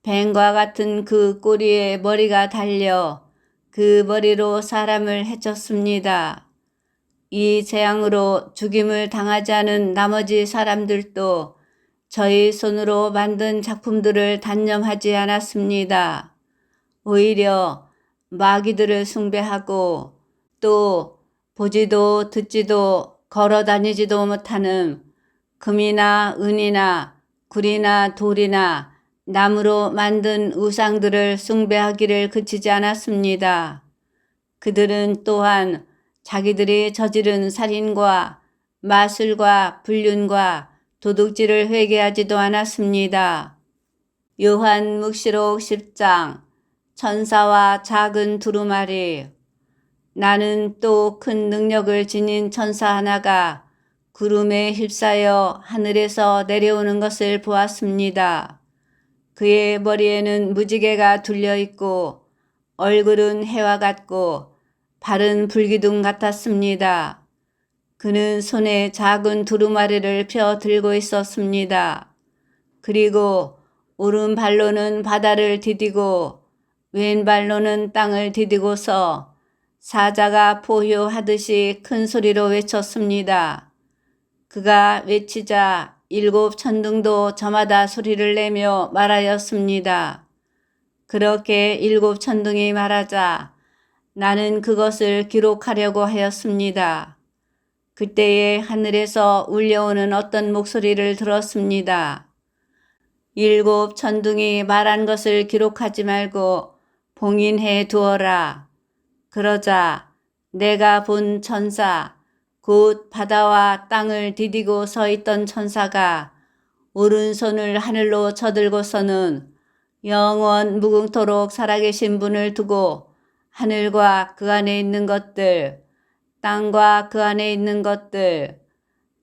S1: 뱀과 같은 그 꼬리에 머리가 달려 그 머리로 사람을 해쳤습니다. 이 재앙으로 죽임을 당하지 않은 나머지 사람들도 저희 손으로 만든 작품들을 단념하지 않았습니다. 오히려 마귀들을 숭배하고 또 보지도 듣지도 걸어 다니지도 못하는 금이나 은이나 굴이나 돌이나 나무로 만든 우상들을 숭배하기를 그치지 않았습니다. 그들은 또한 자기들이 저지른 살인과 마술과 불륜과 도둑질을 회개하지도 않았습니다. 요한묵시록 10장. 천사와 작은 두루마리. 나는 또 큰 능력을 지닌 천사 하나가 구름에 휩싸여 하늘에서 내려오는 것을 보았습니다. 그의 머리에는 무지개가 둘려 있고 얼굴은 해와 같고 발은 불기둥 같았습니다. 그는 손에 작은 두루마리를 펴 들고 있었습니다. 그리고 오른발로는 바다를 디디고 왼발로는 땅을 디디고서 사자가 포효하듯이 큰 소리로 외쳤습니다. 그가 외치자 7 천둥도 저마다 소리를 내며 말하였습니다. 그렇게 7 천둥이 말하자 나는 그것을 기록하려고 하였습니다. 그때에 하늘에서 울려오는 어떤 목소리를 들었습니다. 7 천둥이 말한 것을 기록하지 말고 봉인해 두어라. 그러자 내가 본 천사, 곧 바다와 땅을 디디고 서 있던 천사가 오른손을 하늘로 쳐들고서는 영원 무궁토록 살아계신 분을 두고 하늘과 그 안에 있는 것들, 땅과 그 안에 있는 것들,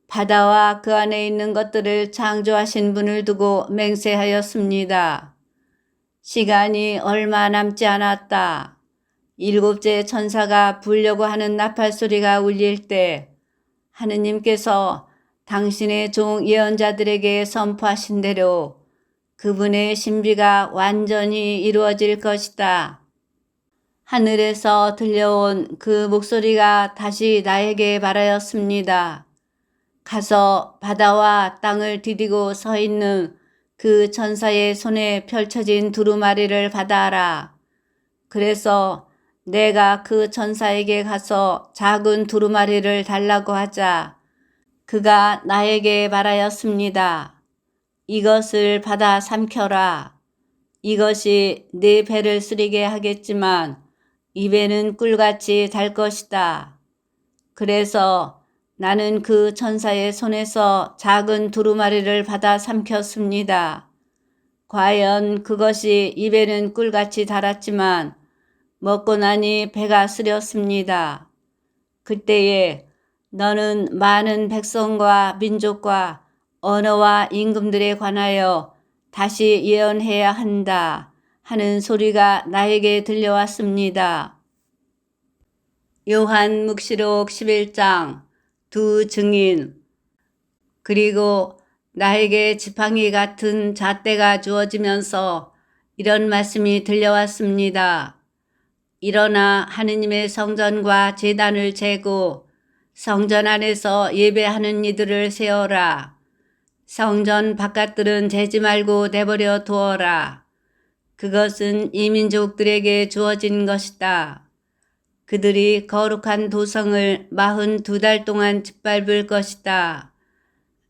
S1: 바다와 그 안에 있는 것들을 창조하신 분을 두고 맹세하였습니다. 시간이 얼마 남지 않았다. 일곱째 천사가 불려고 하는 나팔 소리가 울릴 때 하느님께서 당신의 종 예언자들에게 선포하신 대로 그분의 신비가 완전히 이루어질 것이다. 하늘에서 들려온 그 목소리가 다시 나에게 말하였습니다. 가서 바다와 땅을 디디고 서 있는 그 천사의 손에 펼쳐진 두루마리를 받아라. 그래서 내가 그 천사에게 가서 작은 두루마리를 달라고 하자 그가 나에게 말하였습니다. 이것을 받아 삼켜라. 이것이 네 배를 쓰리게 하겠지만 입에는 꿀같이 달 것이다. 그래서 나는 그 천사의 손에서 작은 두루마리를 받아 삼켰습니다. 과연 그것이 입에는 꿀같이 달았지만 먹고 나니 배가 쓰렸습니다. 그때에 너는 많은 백성과 민족과 언어와 임금들에 관하여 다시 예언해야 한다 하는 소리가 나에게 들려왔습니다. 요한묵시록 11장 두 증인. 그리고 나에게 지팡이 같은 잣대가 주어지면서 이런 말씀이 들려왔습니다. 일어나 하느님의 성전과 제단을 재고 성전 안에서 예배하는 이들을 세워라. 성전 바깥들은 재지 말고 내버려 두어라. 그것은 이민족들에게 주어진 것이다. 그들이 거룩한 도성을 42달 동안 짓밟을 것이다.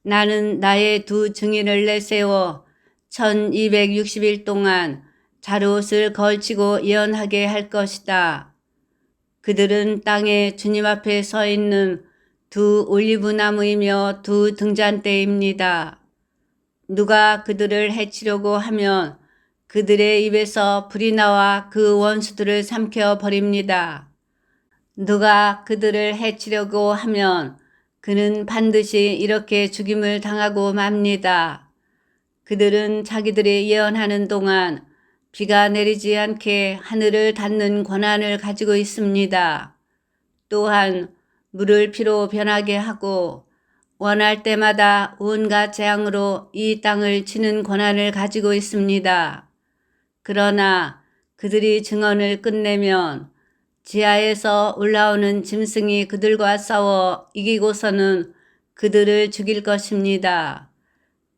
S1: 나는 나의 두 증인을 내세워 1260일 동안 자루옷을 걸치고 예언하게 할 것이다. 그들은 땅에 주님 앞에 서 있는 두 올리브나무이며 두 등잔대입니다. 누가 그들을 해치려고 하면 그들의 입에서 불이 나와 그 원수들을 삼켜 버립니다. 누가 그들을 해치려고 하면 그는 반드시 이렇게 죽임을 당하고 맙니다. 그들은 자기들이 예언하는 동안 비가 내리지 않게 하늘을 닫는 권한을 가지고 있습니다. 또한 물을 피로 변하게 하고 원할 때마다 온갖 재앙으로 이 땅을 치는 권한을 가지고 있습니다. 그러나 그들이 증언을 끝내면 지하에서 올라오는 짐승이 그들과 싸워 이기고서는 그들을 죽일 것입니다.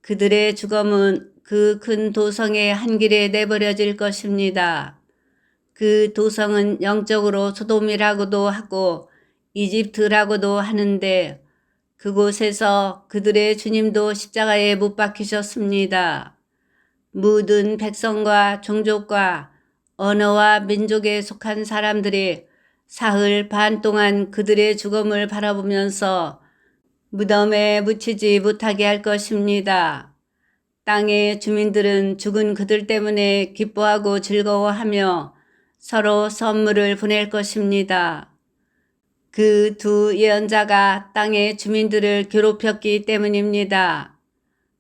S1: 그들의 죽음은 그 큰 도성의 한 길에 내버려질 것입니다. 그 도성은 영적으로 소돔이라고도 하고 이집트라고도 하는데 그곳에서 그들의 주님도 십자가에 못 박히셨습니다. 모든 백성과 종족과 언어와 민족에 속한 사람들이 사흘 반 동안 그들의 죽음을 바라보면서 무덤에 묻히지 못하게 할 것입니다. 땅의 주민들은 죽은 그들 때문에 기뻐하고 즐거워하며 서로 선물을 보낼 것입니다. 그 두 예언자가 땅의 주민들을 괴롭혔기 때문입니다.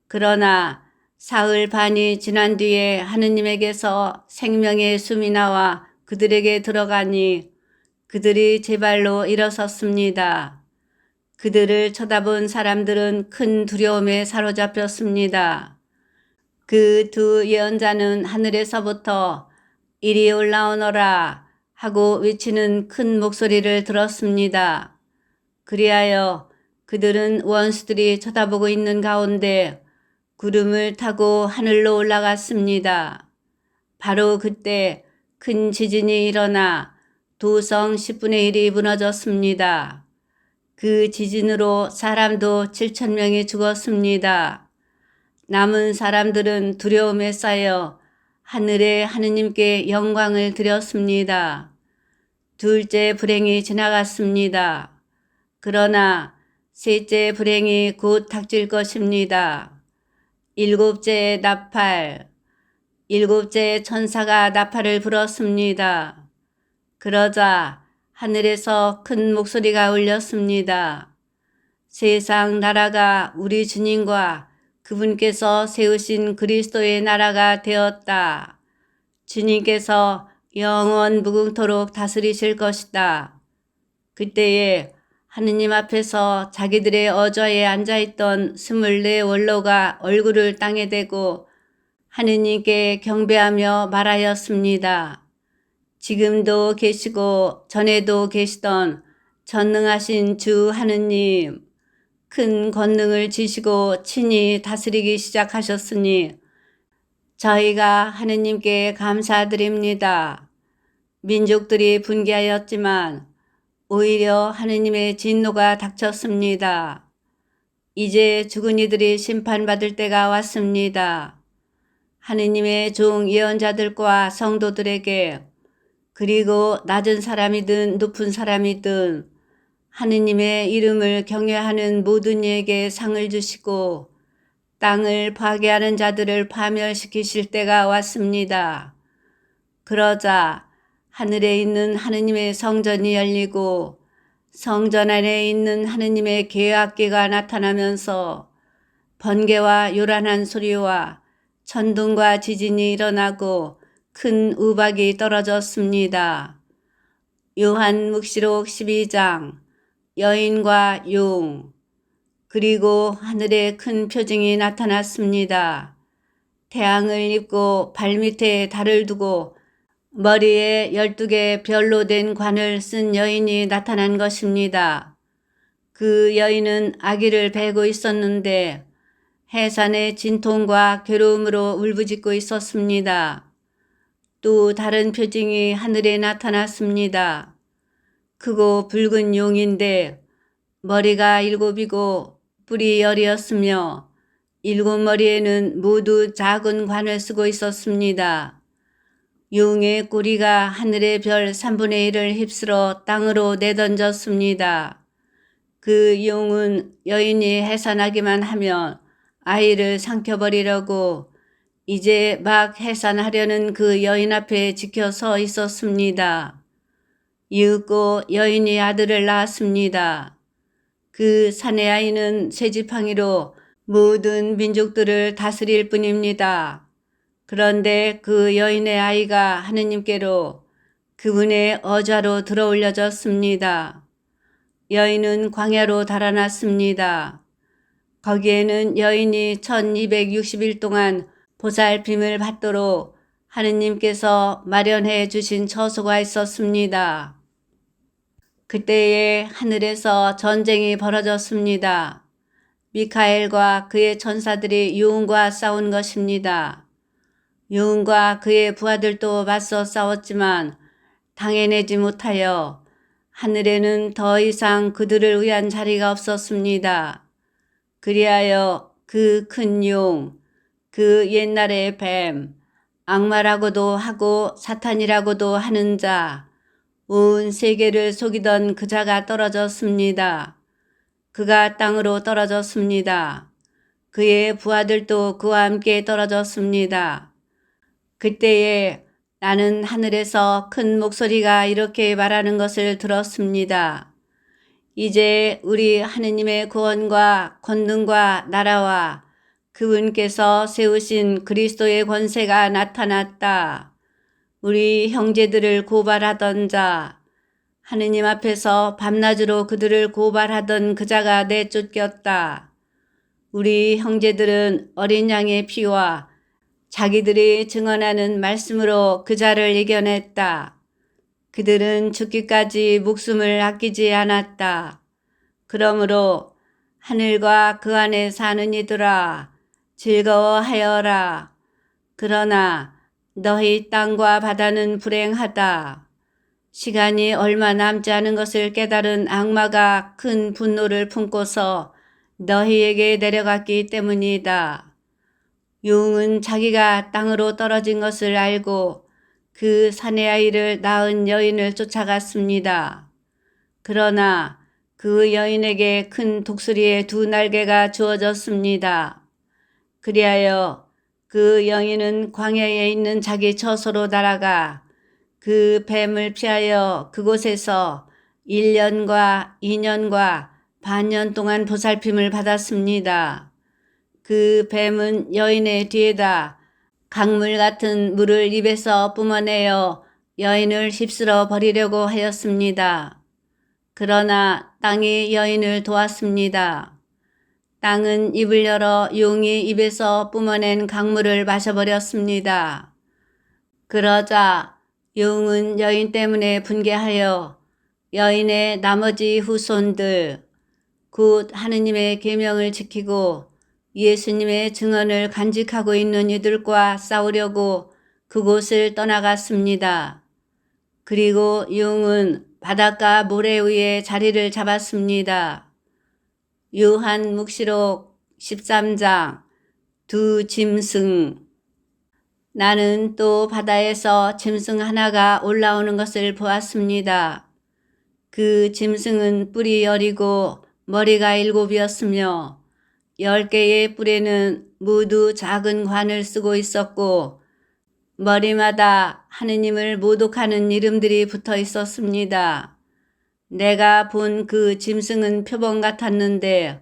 S1: 그러나 사흘 반이 지난 뒤에 하느님에게서 생명의 숨이 나와 그들에게 들어가니 그들이 제 발로 일어섰습니다. 그들을 쳐다본 사람들은 큰 두려움에 사로잡혔습니다. 그 두 예언자는 하늘에서부터 이리 올라오너라 하고 외치는 큰 목소리를 들었습니다. 그리하여 그들은 원수들이 쳐다보고 있는 가운데 구름을 타고 하늘로 올라갔습니다. 바로 그때 큰 지진이 일어나 도성 10분의 1이 무너졌습니다. 그 지진으로 사람도 7,000명이 죽었습니다. 남은 사람들은 두려움에 쌓여 하늘의 하느님께 영광을 드렸습니다. 둘째 불행이 지나갔습니다. 그러나 셋째 불행이 곧 닥칠 것입니다. 일곱째 나팔, 일곱째 천사가 나팔을 불었습니다. 그러자 하늘에서 큰 목소리가 울렸습니다. 세상 나라가 우리 주님과 그분께서 세우신 그리스도의 나라가 되었다. 주님께서 영원 무궁토록 다스리실 것이다. 그때에 하느님 앞에서 자기들의 어좌에 앉아있던 24 원로가 얼굴을 땅에 대고 하느님께 경배하며 말하였습니다. 지금도 계시고 전에도 계시던 전능하신 주 하느님, 큰 권능을 지시고 친히 다스리기 시작하셨으니 저희가 하느님께 감사드립니다. 민족들이 분개하였지만 오히려 하느님의 진노가 닥쳤습니다. 이제 죽은 이들이 심판받을 때가 왔습니다. 하느님의 종 예언자들과 성도들에게 그리고 낮은 사람이든 높은 사람이든 하느님의 이름을 경외하는 모든 이에게 상을 주시고 땅을 파괴하는 자들을 파멸시키실 때가 왔습니다. 그러자 하늘에 있는 하느님의 성전이 열리고 성전 안에 있는 하느님의 계약궤가 나타나면서 번개와 요란한 소리와 천둥과 지진이 일어나고 큰 우박이 떨어졌습니다. 요한묵시록 12장 여인과 용 그리고 하늘에 큰 표징이 나타났습니다. 태양을 입고 발밑에 달을 두고 머리에 12개 별로 된 관을 쓴 여인이 나타난 것입니다. 그 여인은 아기를 베고 있었는데 해산의 진통과 괴로움으로 울부짖고 있었습니다. 또 다른 표징이 하늘에 나타났습니다. 크고 붉은 용인데 머리가 7이고 뿔이 10이었으며 7머리에는 모두 작은 관을 쓰고 있었습니다. 용의 꼬리가 하늘의 별 3분의 1을 휩쓸어 땅으로 내던졌습니다. 그 용은 여인이 해산하기만 하면 아이를 삼켜버리려고 이제 막 해산하려는 그 여인 앞에 지켜 서 있었습니다. 이윽고 여인이 아들을 낳았습니다. 그 사내 아이는 쇠지팡이로 모든 민족들을 다스릴 뿐입니다. 그런데 그 여인의 아이가 하느님께로 그분의 어좌로 들어올려졌습니다. 여인은 광야로 달아났습니다. 거기에는 여인이 1260일 동안 보살핌을 받도록 하느님께서 마련해 주신 처소가 있었습니다. 그때에 하늘에서 전쟁이 벌어졌습니다. 미카엘과 그의 천사들이 유흥과 싸운 것입니다. 유흥과 그의 부하들도 맞서 싸웠지만 당해내지 못하여 하늘에는 더 이상 그들을 위한 자리가 없었습니다. 그리하여 그 큰 용, 그 옛날의 뱀, 악마라고도 하고 사탄이라고도 하는 자, 온 세계를 속이던 그 자가 떨어졌습니다. 그가 땅으로 떨어졌습니다. 그의 부하들도 그와 함께 떨어졌습니다. 그때에 나는 하늘에서 큰 목소리가 이렇게 말하는 것을 들었습니다. 이제 우리 하느님의 구원과 권능과 나라와 그분께서 세우신 그리스도의 권세가 나타났다. 우리 형제들을 고발하던 자, 하느님 앞에서 밤낮으로 그들을 고발하던 그 자가 내쫓겼다. 우리 형제들은 어린 양의 피와 자기들이 증언하는 말씀으로 그 자를 이겨냈다. 그들은 죽기까지 목숨을 아끼지 않았다. 그러므로 하늘과 그 안에 사는 이들아 즐거워하여라. 그러나 너희 땅과 바다는 불행하다. 시간이 얼마 남지 않은 것을 깨달은 악마가 큰 분노를 품고서 너희에게 내려갔기 때문이다. 용은 자기가 땅으로 떨어진 것을 알고 그 사내 아이를 낳은 여인을 쫓아갔습니다. 그러나 그 여인에게 큰 독수리의 2 날개가 주어졌습니다. 그리하여 그 여인은 광야에 있는 자기 처소로 날아가 그 뱀을 피하여 그곳에서 1년과 2년과 반년 동안 보살핌을 받았습니다. 그 뱀은 여인의 뒤에다 강물 같은 물을 입에서 뿜어내어 여인을 휩쓸어 버리려고 하였습니다. 그러나 땅이 여인을 도왔습니다. 땅은 입을 열어 용이 입에서 뿜어낸 강물을 마셔버렸습니다. 그러자 용은 여인 때문에 분개하여 여인의 나머지 후손들, 곧 하느님의 계명을 지키고 예수님의 증언을 간직하고 있는 이들과 싸우려고 그곳을 떠나갔습니다. 그리고 용은 바닷가 모래 위에 자리를 잡았습니다. 요한묵시록 13장 두 짐승. 나는 또 바다에서 짐승 하나가 올라오는 것을 보았습니다. 그 짐승은 뿔이 여리고 머리가 7이었으며 10개의 뿔에는 모두 작은 관을 쓰고 있었고 머리마다 하느님을 모독하는 이름들이 붙어 있었습니다. 내가 본 그 짐승은 표범 같았는데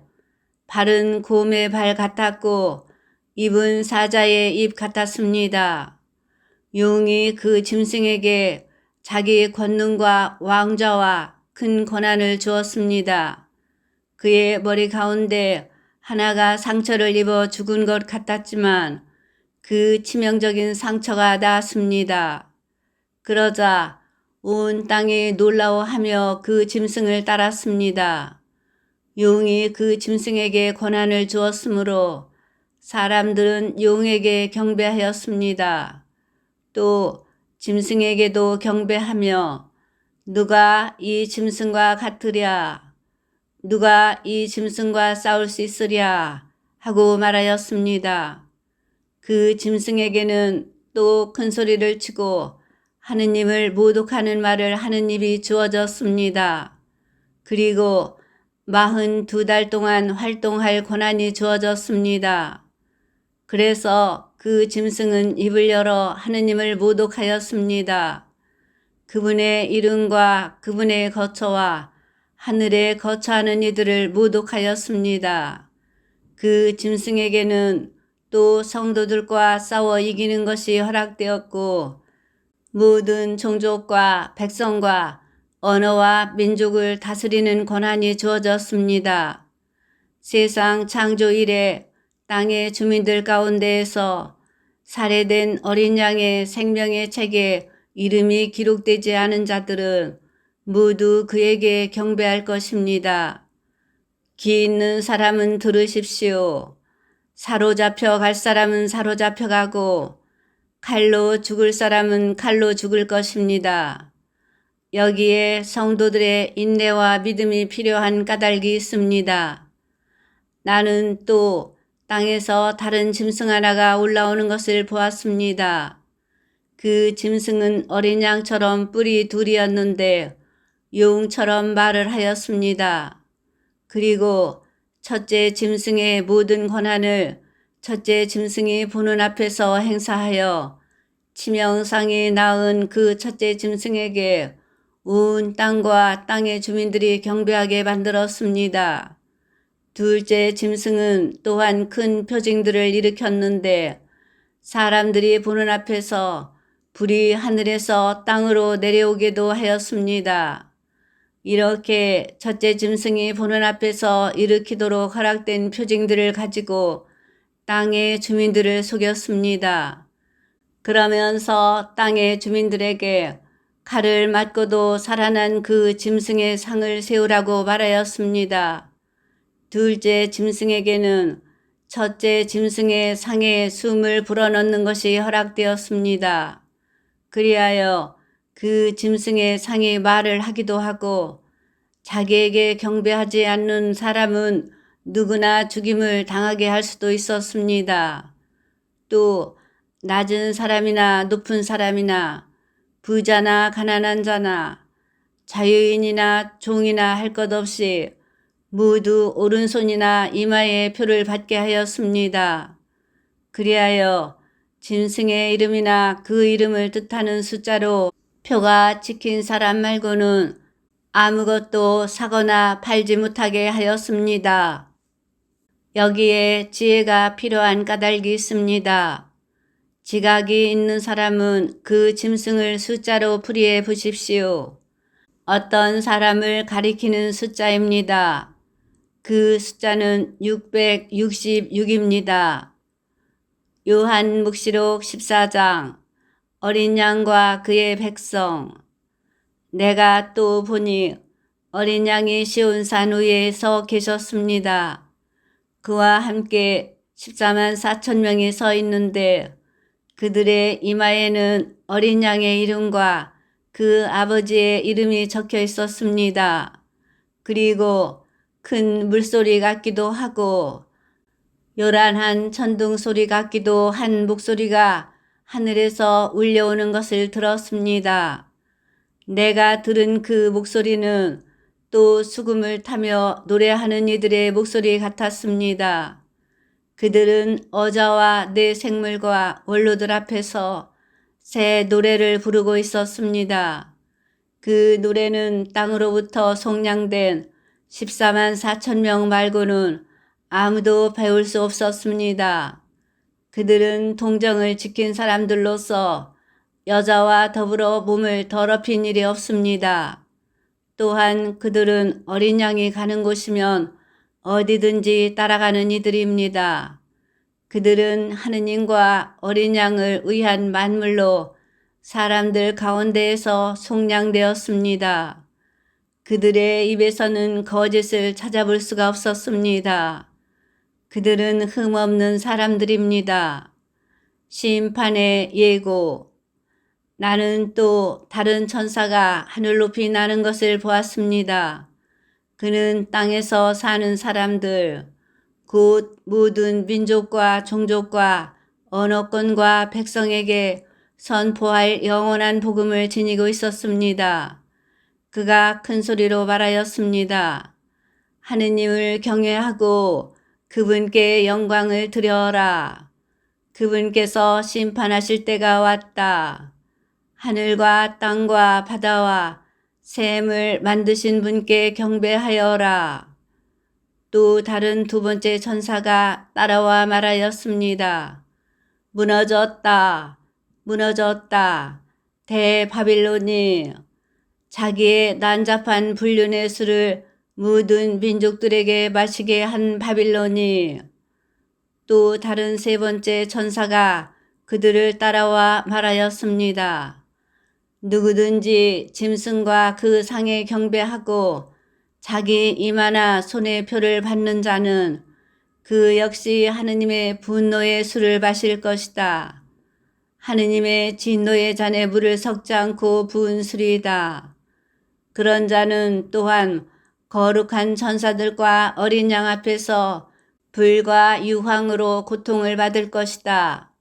S1: 발은 곰의 발 같았고 입은 사자의 입 같았습니다. 용이 그 짐승에게 자기 권능과 왕좌와 큰 권한을 주었습니다. 그의 머리 가운데 하나가 상처를 입어 죽은 것 같았지만 그 치명적인 상처가 나았습니다. 그러자 온 땅이 놀라워하며 그 짐승을 따랐습니다. 용이 그 짐승에게 권한을 주었으므로 사람들은 용에게 경배하였습니다. 또 짐승에게도 경배하며 누가 이 짐승과 같으랴? 누가 이 짐승과 싸울 수 있으랴? 하고 말하였습니다. 그 짐승에게는 또 큰 소리를 치고 하느님을 모독하는 말을 하는 입이 주어졌습니다. 그리고 42달 동안 활동할 권한이 주어졌습니다. 그래서 그 짐승은 입을 열어 하느님을 모독하였습니다. 그분의 이름과 그분의 거처와 하늘에 거처하는 이들을 모독하였습니다. 그 짐승에게는 또 성도들과 싸워 이기는 것이 허락되었고 모든 종족과 백성과 언어와 민족을 다스리는 권한이 주어졌습니다. 세상 창조 이래 땅의 주민들 가운데에서 살해된 어린 양의 생명의 책에 이름이 기록되지 않은 자들은 모두 그에게 경배할 것입니다. 귀 있는 사람은 들으십시오. 사로잡혀 갈 사람은 사로잡혀 가고 칼로 죽을 사람은 칼로 죽을 것입니다. 여기에 성도들의 인내와 믿음이 필요한 까닭이 있습니다. 나는 또 땅에서 다른 짐승 하나가 올라오는 것을 보았습니다. 그 짐승은 어린 양처럼 뿔이 둘이었는데 용처럼 말을 하였습니다. 그리고 첫째 짐승의 모든 권한을 첫째 짐승이 보는 앞에서 행사하여 치명상이 낳은 그 첫째 짐승에게 온 땅과 땅의 주민들이 경배하게 만들었습니다. 둘째 짐승은 또한 큰 표징들을 일으켰는데 사람들이 보는 앞에서 불이 하늘에서 땅으로 내려오게도 하였습니다. 이렇게 첫째 짐승이 보는 앞에서 일으키도록 허락된 표징들을 가지고 땅의 주민들을 속였습니다. 그러면서 땅의 주민들에게 칼을 맞고도 살아난 그 짐승의 상을 세우라고 말하였습니다. 둘째 짐승에게는 첫째 짐승의 상에 숨을 불어넣는 것이 허락되었습니다. 그리하여 그 짐승의 상이 말을 하기도 하고 자기에게 경배하지 않는 사람은 누구나 죽임을 당하게 할 수도 있었습니다. 또 낮은 사람이나 높은 사람이나 부자나 가난한 자나 자유인이나 종이나 할 것 없이 모두 오른손이나 이마에 표를 받게 하였습니다. 그리하여 짐승의 이름이나 그 이름을 뜻하는 숫자로 표가 찍힌 사람 말고는 아무것도 사거나 팔지 못하게 하였습니다. 여기에 지혜가 필요한 까닭이 있습니다. 지각이 있는 사람은 그 짐승을 숫자로 풀이해 보십시오. 어떤 사람을 가리키는 숫자입니다. 그 숫자는 666입니다. 요한묵시록 14장 어린 양과 그의 백성. 내가 또 보니 어린 양이 시온산 위에 서 계셨습니다. 그와 함께 14만 4천 명이 서 있는데 그들의 이마에는 어린 양의 이름과 그 아버지의 이름이 적혀 있었습니다. 그리고 큰 물소리 같기도 하고 요란한 천둥 소리 같기도 한 목소리가 하늘에서 울려오는 것을 들었습니다. 내가 들은 그 목소리는 또 수금을 타며 노래하는 이들의 목소리 같았습니다. 그들은 어자와 내 생물과 원로들 앞에서 새 노래를 부르고 있었습니다. 그 노래는 땅으로부터 속량된 14만 4천 명 말고는 아무도 배울 수 없었습니다. 그들은 동정을 지킨 사람들로서 여자와 더불어 몸을 더럽힌 일이 없습니다. 또한 그들은 어린 양이 가는 곳이면 어디든지 따라가는 이들입니다. 그들은 하느님과 어린 양을 위한 만물로 사람들 가운데에서 속량되었습니다. 그들의 입에서는 거짓을 찾아볼 수가 없었습니다. 그들은 흠없는 사람들입니다. 심판의 예고. 나는 또 다른 천사가 하늘 높이 나는 것을 보았습니다. 그는 땅에서 사는 사람들, 곧 모든 민족과 종족과 언어권과 백성에게 선포할 영원한 복음을 지니고 있었습니다. 그가 큰 소리로 말하였습니다. 하느님을 경외하고 그분께 영광을 드려라. 그분께서 심판하실 때가 왔다. 하늘과 땅과 바다와 샘을 만드신 분께 경배하여라. 또 다른 두 번째 천사가 따라와 말하였습니다. 무너졌다. 무너졌다. 대바빌론이 자기의 난잡한 불륜의 술을 모든 민족들에게 마시게 한 바빌론이. 또 다른 세 번째 천사가 그들을 따라와 말하였습니다. 누구든지 짐승과 그 상에 경배하고 자기 이마나 손에 표를 받는 자는 그 역시 하느님의 분노의 술을 마실 것이다. 하느님의 진노의 잔에 물을 섞지 않고 부은 술이다. 그런 자는 또한 거룩한 천사들과 어린 양 앞에서 불과 유황으로 고통을 받을 것이다.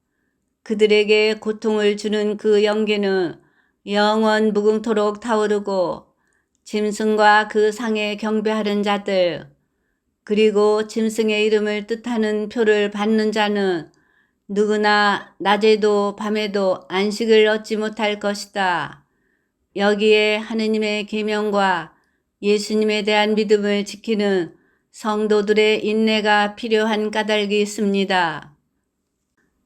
S1: 그들에게 고통을 주는 그 연기는 영원 무궁토록 타오르고 짐승과 그 상에 경배하는 자들, 그리고 짐승의 이름을 뜻하는 표를 받는 자는 누구나 낮에도 밤에도 안식을 얻지 못할 것이다. 여기에 하느님의 계명과 예수님에 대한 믿음을 지키는 성도들의 인내가 필요한 까닭이 있습니다.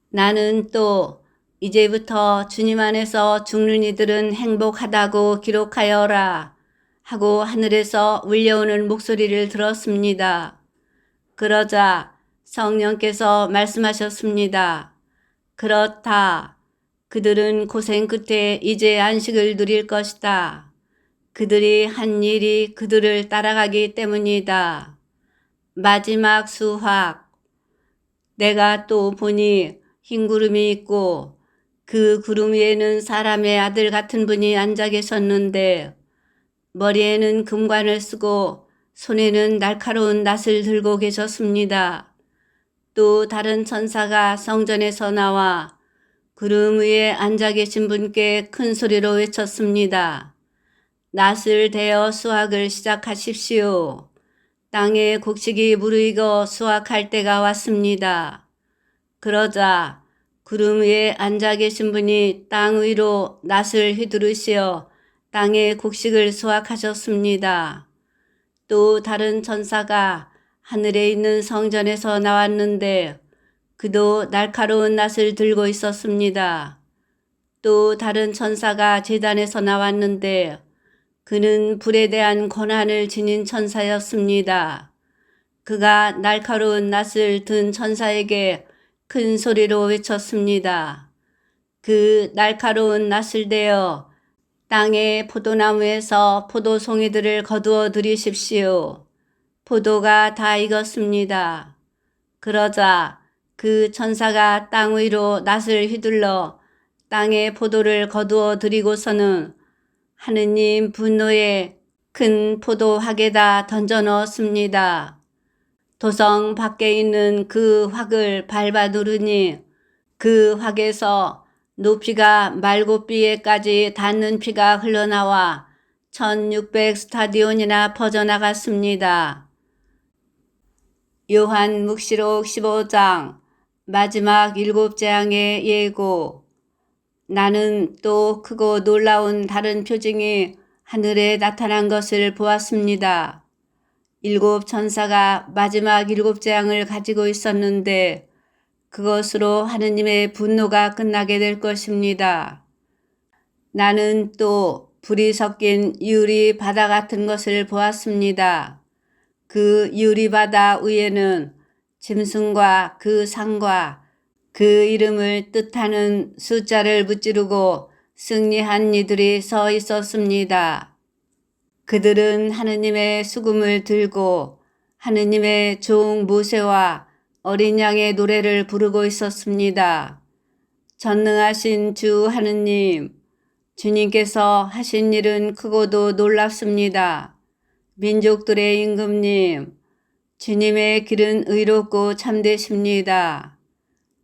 S1: 나는 또 이제부터 주님 안에서 죽는 이들은 행복하다고 기록하여라 하고 하늘에서 울려오는 목소리를 들었습니다. 그러자 성령께서 말씀하셨습니다. 그렇다. 그들은 고생 끝에 이제 안식을 누릴 것이다. 그들이 한 일이 그들을 따라가기 때문이다. 마지막 수확. 내가 또 보니 흰 구름이 있고 그 구름 위에는 사람의 아들 같은 분이 앉아 계셨는데 머리에는 금관을 쓰고 손에는 날카로운 낫을 들고 계셨습니다. 또 다른 천사가 성전에서 나와 구름 위에 앉아 계신 분께 큰 소리로 외쳤습니다. 낫을 대어 수확을 시작하십시오. 땅의 곡식이 무르익어 수확할 때가 왔습니다. 그러자 구름 위에 앉아 계신 분이 땅 위로 낫을 휘두르시어 땅의 곡식을 수확하셨습니다. 또 다른 천사가 하늘에 있는 성전에서 나왔는데 그도 날카로운 낫을 들고 있었습니다. 또 다른 천사가 제단에서 나왔는데 그는 불에 대한 권한을 지닌 천사였습니다. 그가 날카로운 낫을 든 천사에게 큰 소리로 외쳤습니다. 그 날카로운 낫을 대어 땅의 포도나무에서 포도송이들을 거두어 들이십시오. 포도가 다 익었습니다. 그러자 그 천사가 땅 위로 낫을 휘둘러 땅의 포도를 거두어 들이고서는 하느님 분노에 큰 포도 확에다 던져 넣었습니다. 도성 밖에 있는 그 확을 밟아 누르니 그 확에서 높이가 말고삐에까지 닿는 피가 흘러나와 1600 스타디온이나 퍼져나갔습니다. 요한묵시록 15장 마지막 7재앙의 예고. 나는 또 크고 놀라운 다른 표징이 하늘에 나타난 것을 보았습니다. 7 천사가 마지막 7재앙을 가지고 있었는데 그것으로 하느님의 분노가 끝나게 될 것입니다. 나는 또 불이 섞인 유리 바다 같은 것을 보았습니다. 그 유리 바다 위에는 짐승과 그 상과 그 이름을 뜻하는 숫자를 무찌르고 승리한 이들이 서 있었습니다. 그들은 하느님의 수금을 들고 하느님의 종 모세와 어린 양의 노래를 부르고 있었습니다. 전능하신 주 하느님, 주님께서 하신 일은 크고도 놀랍습니다. 민족들의 임금님, 주님의 길은 의롭고 참되십니다.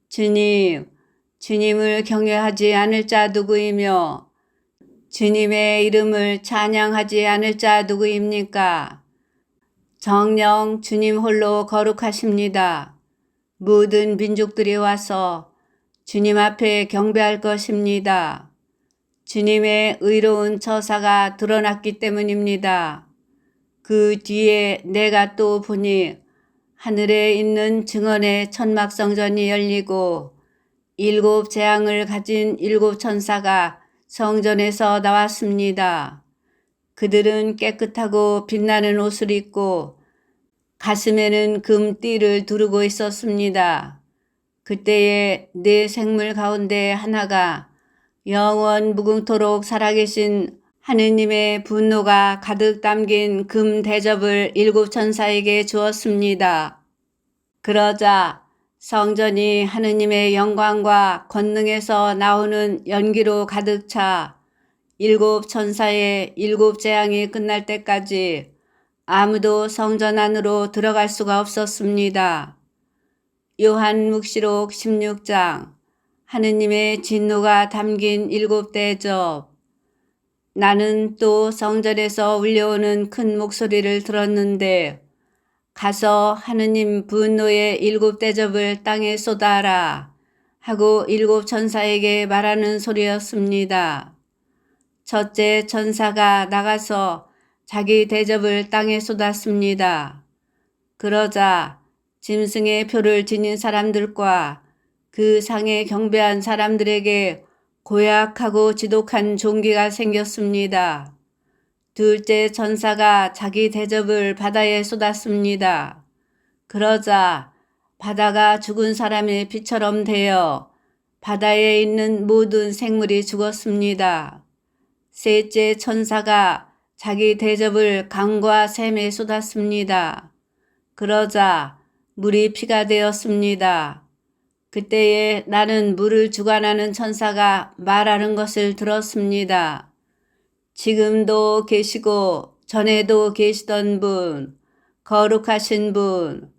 S1: 주님, 주님을 경외하지 않을 자 누구이며 주님의 이름을 찬양하지 않을 자 누구입니까? 정녕 주님 홀로 거룩하십니다. 모든 민족들이 와서 주님 앞에 경배할 것입니다. 주님의 의로운 처사가 드러났기 때문입니다. 그 뒤에 내가 또 보니 하늘에 있는 증언의 천막성전이 열리고 7 재앙을 가진 7 천사가 성전에서 나왔습니다. 그들은 깨끗하고 빛나는 옷을 입고 가슴에는 금띠를 두르고 있었습니다. 그때에 네 생물 가운데 하나가 영원 무궁토록 살아계신 하느님의 분노가 가득 담긴 금 대접을 7 천사에게 주었습니다. 그러자 성전이 하느님의 영광과 권능에서 나오는 연기로 가득 차 7 천사의 7 재앙이 끝날 때까지 아무도 성전 안으로 들어갈 수가 없었습니다. 요한묵시록 16장 하느님의 진노가 담긴 7 대접. 나는 또 성전에서 울려오는 큰 목소리를 들었는데 가서 하느님 분노의 7 대접을 땅에 쏟아라 하고 7 천사에게 말하는 소리였습니다. 첫째 천사가 나가서 자기 대접을 땅에 쏟았습니다. 그러자 짐승의 표를 지닌 사람들과 그 상에 경배한 사람들에게 고약하고 지독한 종기가 생겼습니다. 둘째 천사가 자기 대접을 바다에 쏟았습니다. 그러자 바다가 죽은 사람의 피처럼 되어 바다에 있는 모든 생물이 죽었습니다. 셋째 천사가 자기 대접을 강과 샘에 쏟았습니다. 그러자 물이 피가 되었습니다. 그때에 나는 물을 주관하는 천사가 말하는 것을 들었습니다. 지금도 계시고 전에도 계시던 분, 거룩하신 분,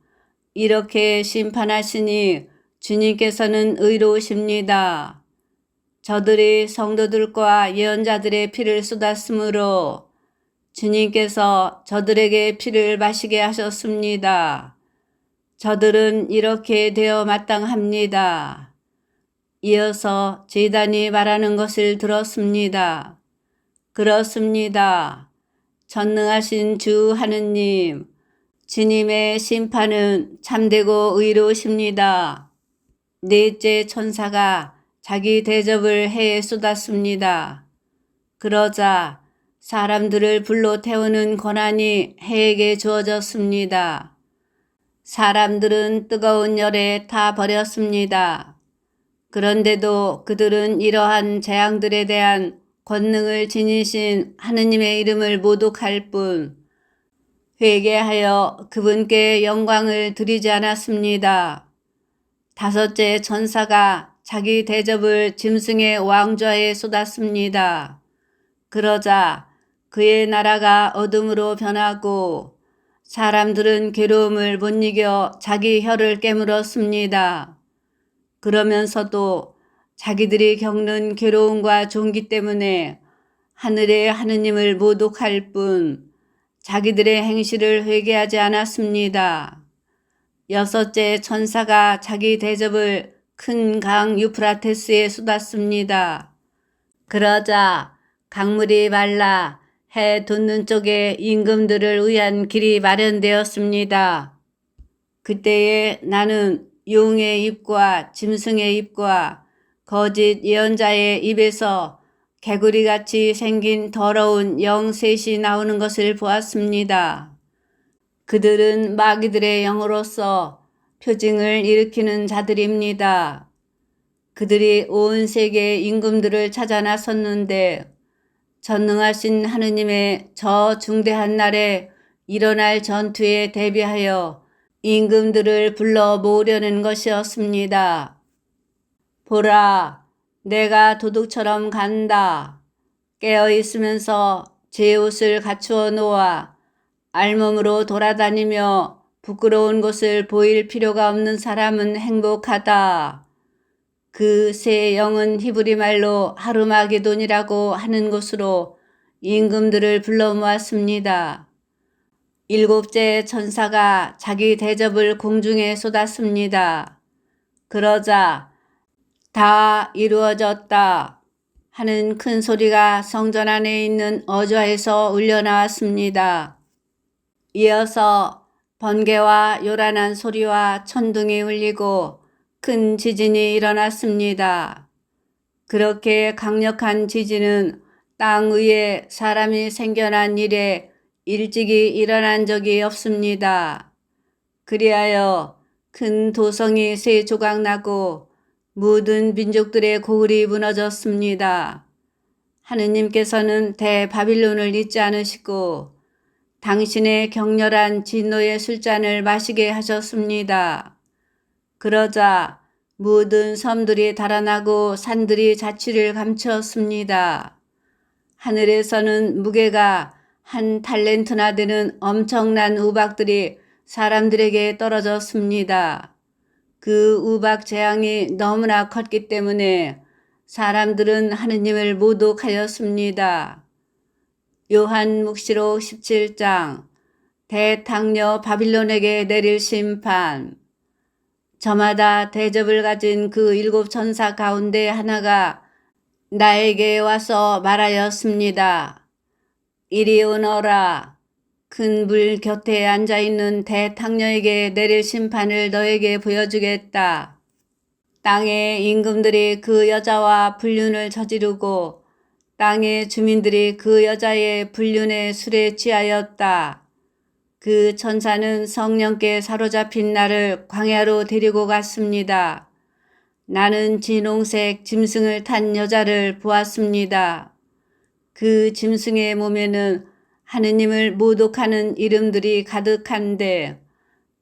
S1: 이렇게 심판하시니 주님께서는 의로우십니다. 저들이 성도들과 예언자들의 피를 쏟았으므로 주님께서 저들에게 피를 마시게 하셨습니다. 저들은 이렇게 되어 마땅합니다. 이어서 제단이 말하는 것을 들었습니다. 그렇습니다. 전능하신 주 하느님, 주님의 심판은 참되고 의로우십니다. 넷째 천사가 자기 대접을 해에 쏟았습니다. 그러자 사람들을 불로 태우는 권한이 해에게 주어졌습니다. 사람들은 뜨거운 열에 타 버렸습니다. 그런데도 그들은 이러한 재앙들에 대한 권능을 지니신 하느님의 이름을 모독할 뿐 회개하여 그분께 영광을 드리지 않았습니다. 다섯째 천사가 자기 대접을 짐승의 왕좌에 쏟았습니다. 그러자 그의 나라가 어둠으로 변하고 사람들은 괴로움을 못 이겨 자기 혀를 깨물었습니다. 그러면서도 자기들이 겪는 괴로움과 존귀 때문에 하늘의 하느님을 모독할 뿐 자기들의 행실을 회개하지 않았습니다. 여섯째 천사가 자기 대접을 큰 강 유프라테스에 쏟았습니다. 그러자 강물이 말라 해 돋는 쪽에 임금들을 위한 길이 마련되었습니다. 그때에 나는 용의 입과 짐승의 입과 거짓 예언자의 입에서 개구리같이 생긴 더러운 영 셋이 나오는 것을 보았습니다. 그들은 마귀들의 영으로서 표징을 일으키는 자들입니다. 그들이 온 세계의 임금들을 찾아 나섰는데 전능하신 하느님의 저 중대한 날에 일어날 전투에 대비하여 임금들을 불러 모으려는 것이었습니다. 보라, 내가 도둑처럼 간다. 깨어 있으면서 제 옷을 갖추어 놓아 알몸으로 돌아다니며 부끄러운 것을 보일 필요가 없는 사람은 행복하다. 그 세 영은 히브리 말로 하르마게돈이라고 하는 곳으로 임금들을 불러 모았습니다. 일곱째 천사가 자기 대접을 공중에 쏟았습니다. 그러자 다 이루어졌다 하는 큰 소리가 성전 안에 있는 어좌에서 울려나왔습니다. 이어서 번개와 요란한 소리와 천둥이 울리고 큰 지진이 일어났습니다. 그렇게 강력한 지진은 땅 위에 사람이 생겨난 이래 일찍이 일어난 적이 없습니다. 그리하여 큰 도성이 세 조각 나고 모든 민족들의 고울이 무너졌습니다. 하느님께서는 대바빌론을 잊지 않으시고 당신의 격렬한 진노의 술잔을 마시게 하셨습니다. 그러자 모든 섬들이 달아나고 산들이 자취를 감추었습니다. 하늘에서는 무게가 한 탈렌트나 되는 엄청난 우박들이 사람들에게 떨어졌습니다. 그 우박 재앙이 너무나 컸기 때문에 사람들은 하느님을 모독하였습니다. 요한묵시록 17장 대탕녀 바빌론에게 내릴 심판. 저마다 대접을 가진 그 일곱 천사 가운데 하나가 나에게 와서 말하였습니다. 이리 오너라. 큰 불 곁에 앉아있는 대탕녀에게 내릴 심판을 너에게 보여주겠다. 땅의 임금들이 그 여자와 불륜을 저지르고 땅의 주민들이 그 여자의 불륜의 술에 취하였다. 그 천사는 성령께 사로잡힌 나를 광야로 데리고 갔습니다. 나는 진홍색 짐승을 탄 여자를 보았습니다. 그 짐승의 몸에는 하느님을 모독하는 이름들이 가득한데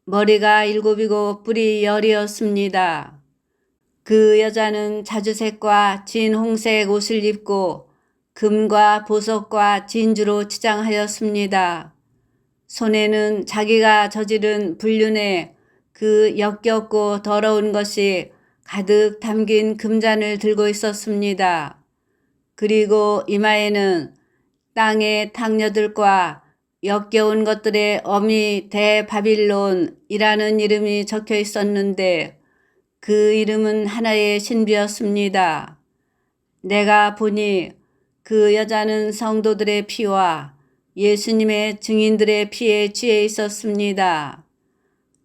S1: 머리가 7이고 뿔이 10이었습니다. 그 여자는 자주색과 진홍색 옷을 입고 금과 보석과 진주로 치장하였습니다. 손에는 자기가 저지른 불륜에 그 역겹고 더러운 것이 가득 담긴 금잔을 들고 있었습니다. 그리고 이마에는 땅의 탕녀들과 역겨운 것들의 어미 대바빌론이라는 이름이 적혀 있었는데 그 이름은 하나의 신비였습니다. 내가 보니 그 여자는 성도들의 피와 예수님의 증인들의 피에 취해 있었습니다.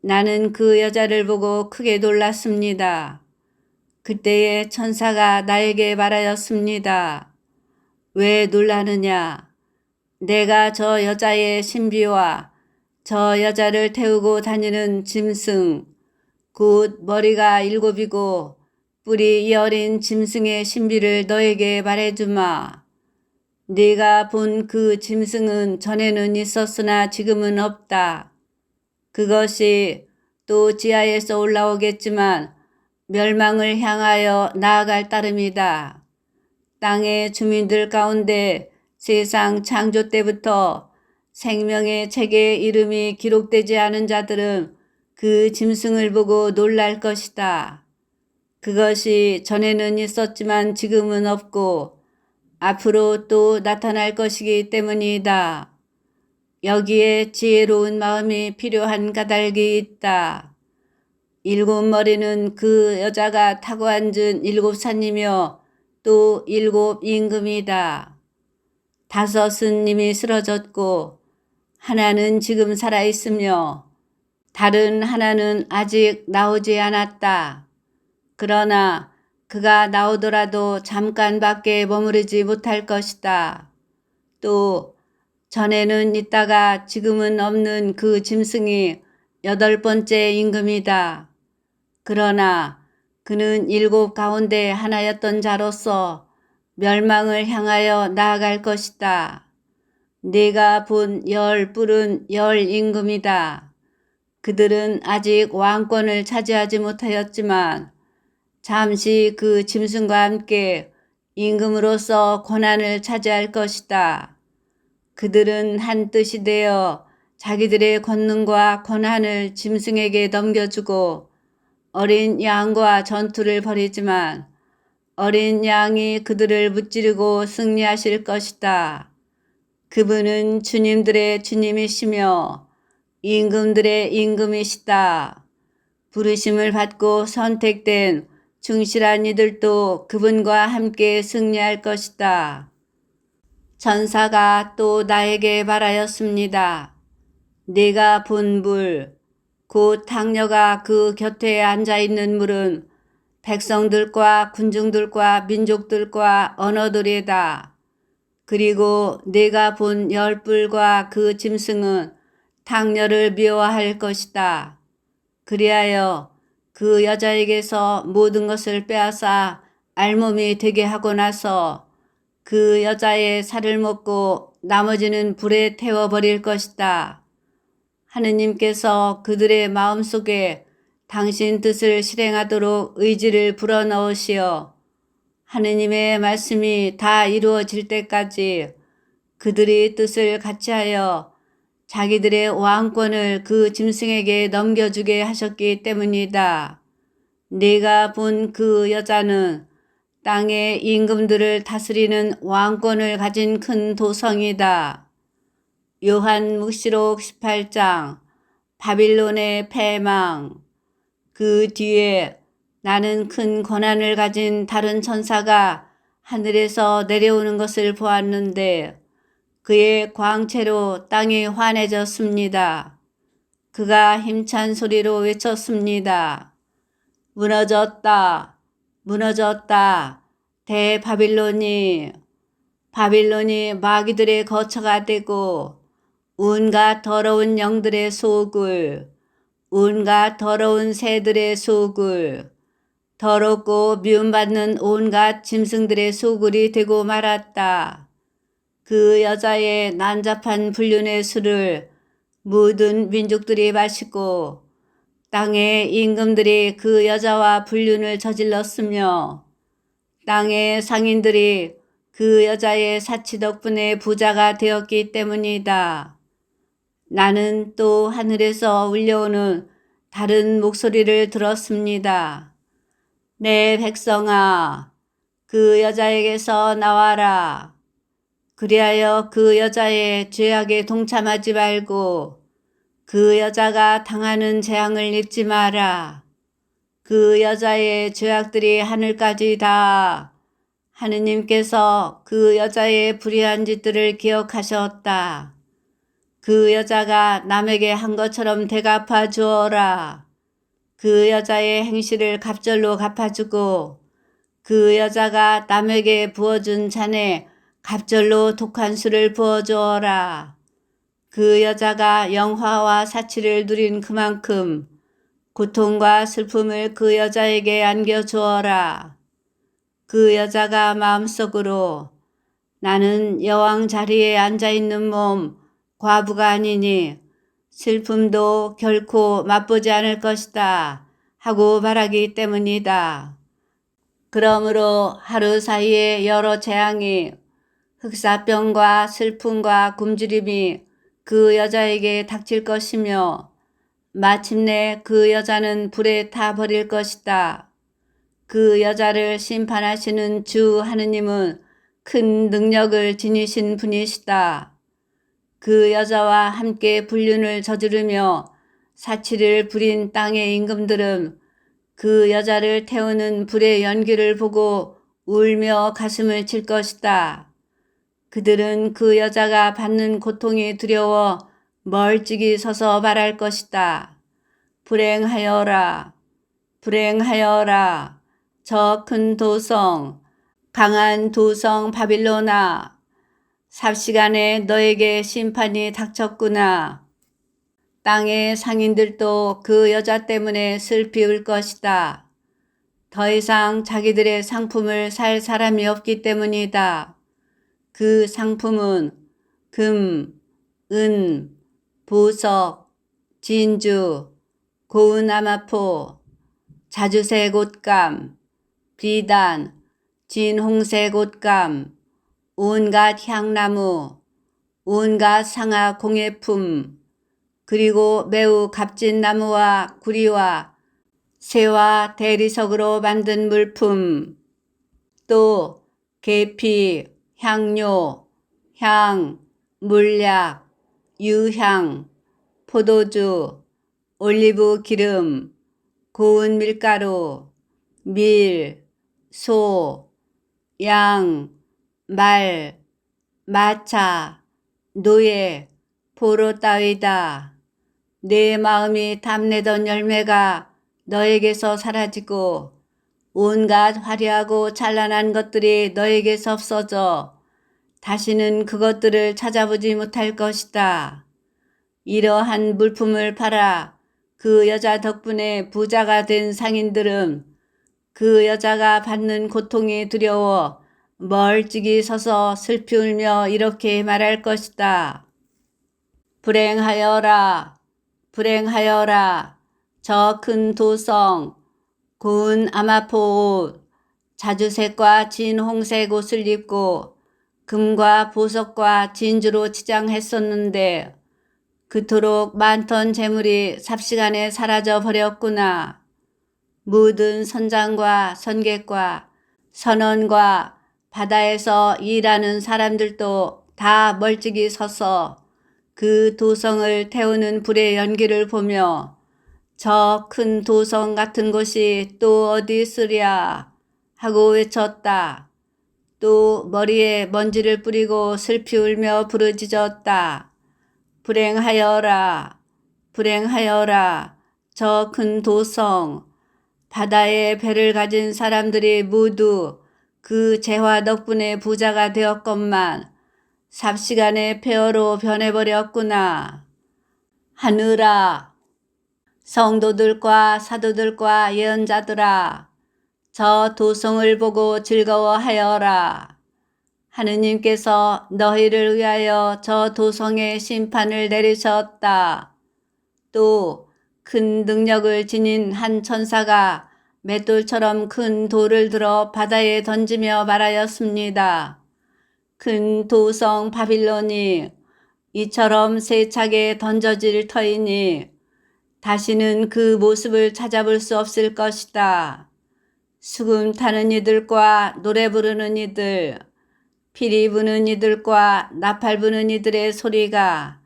S1: 나는 그 여자를 보고 크게 놀랐습니다. 그때에 천사가 나에게 말하였습니다. 왜 놀라느냐? 내가 저 여자의 신비와 저 여자를 태우고 다니는 짐승, 곧 머리가 7이고 뿔이 10인 짐승의 신비를 너에게 말해주마. 네가 본 그 짐승은 전에는 있었으나 지금은 없다. 그것이 또 지하에서 올라오겠지만 멸망을 향하여 나아갈 따름이다. 땅의 주민들 가운데 세상 창조 때부터 생명의 책에 이름이 기록되지 않은 자들은 그 짐승을 보고 놀랄 것이다. 그것이 전에는 있었지만 지금은 없고 앞으로 또 나타날 것이기 때문이다. 여기에 지혜로운 마음이 필요한 까닭이 있다. 7머리는 그 여자가 타고 앉은 7산이며 또 7임금이다. 5은 이미 쓰러졌고 하나는 지금 살아있으며 다른 하나는 아직 나오지 않았다. 그러나 그가 나오더라도 잠깐밖에 머무르지 못할 것이다. 또 전에는 있다가 지금은 없는 그 짐승이 8번째 임금이다. 그러나 그는 7 가운데 하나였던 자로서 멸망을 향하여 나아갈 것이다. 네가 본 10뿔은 10임금이다. 그들은 아직 왕권을 차지하지 못하였지만 잠시 그 짐승과 함께 임금으로서 권한을 차지할 것이다. 그들은 한 뜻이 되어 자기들의 권능과 권한을 짐승에게 넘겨주고 어린 양과 전투를 벌이지만 어린 양이 그들을 무찌르고 승리하실 것이다. 그분은 주님들의 주님이시며 임금들의 임금이시다. 부르심을 받고 선택된 충실한 이들도 그분과 함께 승리할 것이다. 천사가 또 나에게 말하였습니다. 네가 본 물, 곧 당녀가 그 곁에 앉아있는 물은 백성들과 군중들과 민족들과 언어들이다. 그리고 네가 본 10뿔과 그 짐승은 당녀를 미워할 것이다. 그리하여 그 여자에게서 모든 것을 빼앗아 알몸이 되게 하고 나서 그 여자의 살을 먹고 나머지는 불에 태워버릴 것이다. 하느님께서 그들의 마음속에 당신 뜻을 실행하도록 의지를 불어넣으시어 하느님의 말씀이 다 이루어질 때까지 그들이 뜻을 같이하여 자기들의 왕권을 그 짐승에게 넘겨주게 하셨기 때문이다. 네가 본 그 여자는 땅의 임금들을 다스리는 왕권을 가진 큰 도성이다. 요한묵시록 18장 바빌론의 패망. 그 뒤에 나는 큰 권한을 가진 다른 천사가 하늘에서 내려오는 것을 보았는데 그의 광채로 땅이 환해졌습니다. 그가 힘찬 소리로 외쳤습니다. 무너졌다. 무너졌다. 대바빌론이. 바빌론이 마귀들의 거처가 되고 온갖 더러운 영들의 소굴, 온갖 더러운 새들의 소굴, 더럽고 미움받는 온갖 짐승들의 소굴이 되고 말았다. 그 여자의 난잡한 불륜의 술을 모든 민족들이 마시고 땅의 임금들이 그 여자와 불륜을 저질렀으며 땅의 상인들이 그 여자의 사치 덕분에 부자가 되었기 때문이다. 나는 또 하늘에서 울려오는 다른 목소리를 들었습니다. 내 백성아, 그 여자에게서 나와라. 그리하여 그 여자의 죄악에 동참하지 말고 그 여자가 당하는 재앙을 입지 마라. 그 여자의 죄악들이 하늘까지 다 하느님께서 그 여자의 불의한 짓들을 기억하셨다. 그 여자가 남에게 한 것처럼 되갚아 주어라. 그 여자의 행실을 갑절로 갚아주고 그 여자가 남에게 부어준 잔에 갑절로 독한 술을 부어주어라. 그 여자가 영화와 사치를 누린 그만큼 고통과 슬픔을 그 여자에게 안겨주어라. 그 여자가 마음속으로 나는 여왕 자리에 앉아있는 몸 과부가 아니니 슬픔도 결코 맛보지 않을 것이다 하고 말하기 때문이다. 그러므로 하루 사이에 여러 재앙이 흑사병과 슬픔과 굶주림이 그 여자에게 닥칠 것이며 마침내 그 여자는 불에 타버릴 것이다. 그 여자를 심판하시는 주 하느님은 큰 능력을 지니신 분이시다. 그 여자와 함께 불륜을 저지르며 사치를 부린 땅의 임금들은 그 여자를 태우는 불의 연기를 보고 울며 가슴을 칠 것이다. 그들은 그 여자가 받는 고통이 두려워 멀찍이 서서 말할 것이다. 불행하여라, 불행하여라. 저 큰 도성, 강한 도성 바빌로나. 삽시간에 너에게 심판이 닥쳤구나. 땅의 상인들도 그 여자 때문에 슬피 울 것이다. 더 이상 자기들의 상품을 살 사람이 없기 때문이다. 그 상품은 금, 은, 보석, 진주, 고운 아마포, 자주색 옷감, 비단, 진홍색 옷감, 온갖 향나무, 온갖 상아 공예품, 그리고 매우 값진 나무와 구리와 새와 대리석으로 만든 물품, 또 계피, 향료, 향, 물약, 유향, 포도주, 올리브 기름, 고운 밀가루, 밀, 소, 양, 말, 마차, 노예, 포로 따위다. 내 마음이 탐내던 열매가 너에게서 사라지고 온갖 화려하고 찬란한 것들이 너에게서 없어져 다시는 그것들을 찾아보지 못할 것이다. 이러한 물품을 팔아 그 여자 덕분에 부자가 된 상인들은 그 여자가 받는 고통이 두려워 멀찍이 서서 슬피 울며 이렇게 말할 것이다. 불행하여라, 불행하여라. 저 큰 도성, 고운 아마포 옷, 자주색과 진홍색 옷을 입고 금과 보석과 진주로 치장했었는데 그토록 많던 재물이 삽시간에 사라져 버렸구나. 모든 선장과 선객과 선원과 바다에서 일하는 사람들도 다 멀찍이 서서 그 도성을 태우는 불의 연기를 보며 저 큰 도성 같은 곳이 또 어디 있으랴 하고 외쳤다. 또 머리에 먼지를 뿌리고 슬피 울며 부르짖었다. 불행하여라, 불행하여라. 저 큰 도성, 바다에 배를 가진 사람들이 모두 그 재화 덕분에 부자가 되었건만 삽시간에 폐허로 변해버렸구나. 하늘아, 성도들과 사도들과 예언자들아, 저 도성을 보고 즐거워하여라. 하느님께서 너희를 위하여 저 도성에 심판을 내리셨다. 또 큰 능력을 지닌 한 천사가 맷돌처럼 큰 돌을 들어 바다에 던지며 말하였습니다. 큰 도성 바빌론이 이처럼 세차게 던져질 터이니 다시는 그 모습을 찾아볼 수 없을 것이다. 수금 타는 이들과 노래 부르는 이들, 피리 부는 이들과 나팔 부는 이들의 소리가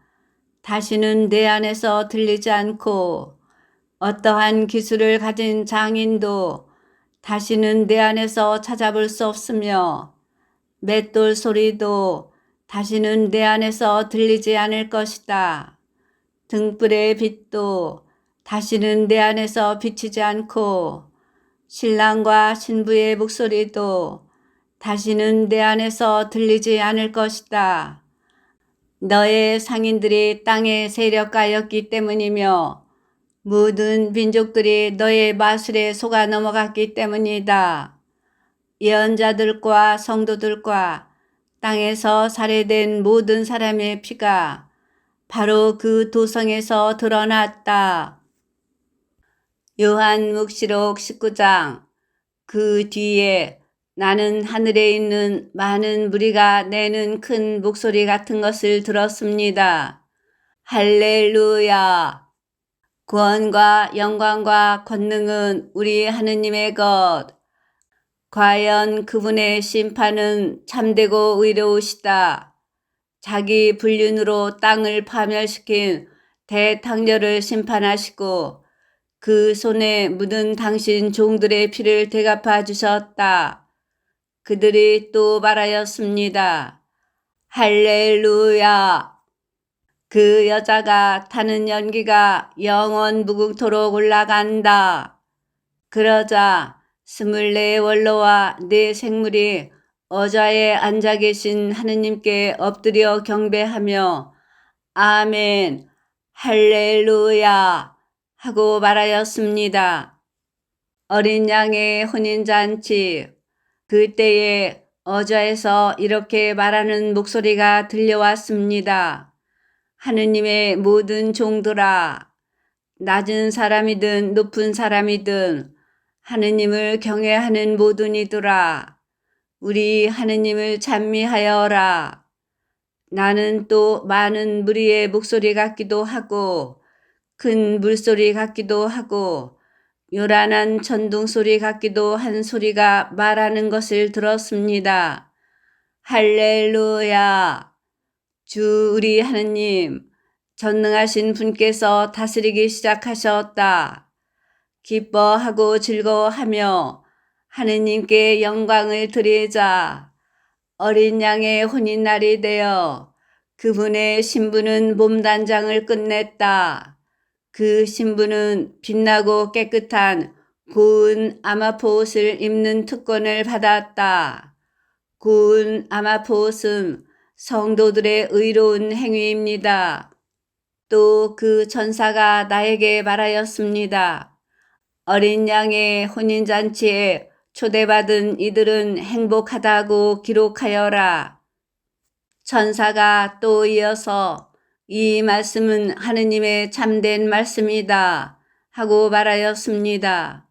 S1: 다시는 내 안에서 들리지 않고 어떠한 기술을 가진 장인도 다시는 내 안에서 찾아볼 수 없으며 맷돌 소리도 다시는 내 안에서 들리지 않을 것이다. 등불의 빛도 다시는 내 안에서 비치지 않고 신랑과 신부의 목소리도 다시는 내 안에서 들리지 않을 것이다. 너의 상인들이 땅의 세력가였기 때문이며 모든 민족들이 너의 마술에 속아 넘어갔기 때문이다. 예언자들과 성도들과 땅에서 살해된 모든 사람의 피가 바로 그 도성에서 드러났다. 요한묵시록 19장. 그 뒤에 나는 하늘에 있는 많은 무리가 내는 큰 목소리 같은 것을 들었습니다. 할렐루야! 구원과 영광과 권능은 우리 하느님의 것. 과연 그분의 심판은 참되고 의로우시다. 자기 불륜으로 땅을 파멸시킨 대탕녀를 심판하시고 그 손에 묻은 당신 종들의 피를 대갚아 주셨다. 그들이 또 말하였습니다. 할렐루야! 그 여자가 타는 연기가 영원 무궁토록 올라간다. 그러자 24 원로와 4 생물이 어좌에 앉아 계신 하느님께 엎드려 경배하며 아멘, 할렐루야 하고 말하였습니다. 어린 양의 혼인잔치. 그때에 어좌에서 이렇게 말하는 목소리가 들려왔습니다. 하느님의 모든 종들아, 낮은 사람이든 높은 사람이든 하느님을 경외하는 모든 이들아, 우리 하느님을 찬미하여라. 나는 또 많은 무리의 목소리 같기도 하고 큰 물소리 같기도 하고 요란한 천둥소리 같기도 한 소리가 말하는 것을 들었습니다. 할렐루야! 주 우리 하느님, 전능하신 분께서 다스리기 시작하셨다. 기뻐하고 즐거워하며 하느님께 영광을 드리자. 어린 양의 혼인날이 되어 그분의 신부는 몸단장을 끝냈다. 그 신부는 빛나고 깨끗한 고운 아마포옷을 입는 특권을 받았다. 고운 아마포옷은 성도들의 의로운 행위입니다. 또 그 천사가 나에게 말하였습니다. 어린 양의 혼인잔치에 초대받은 이들은 행복하다고 기록하여라. 천사가 또 이어서 이 말씀은 하느님의 참된 말씀이다 하고 말하였습니다.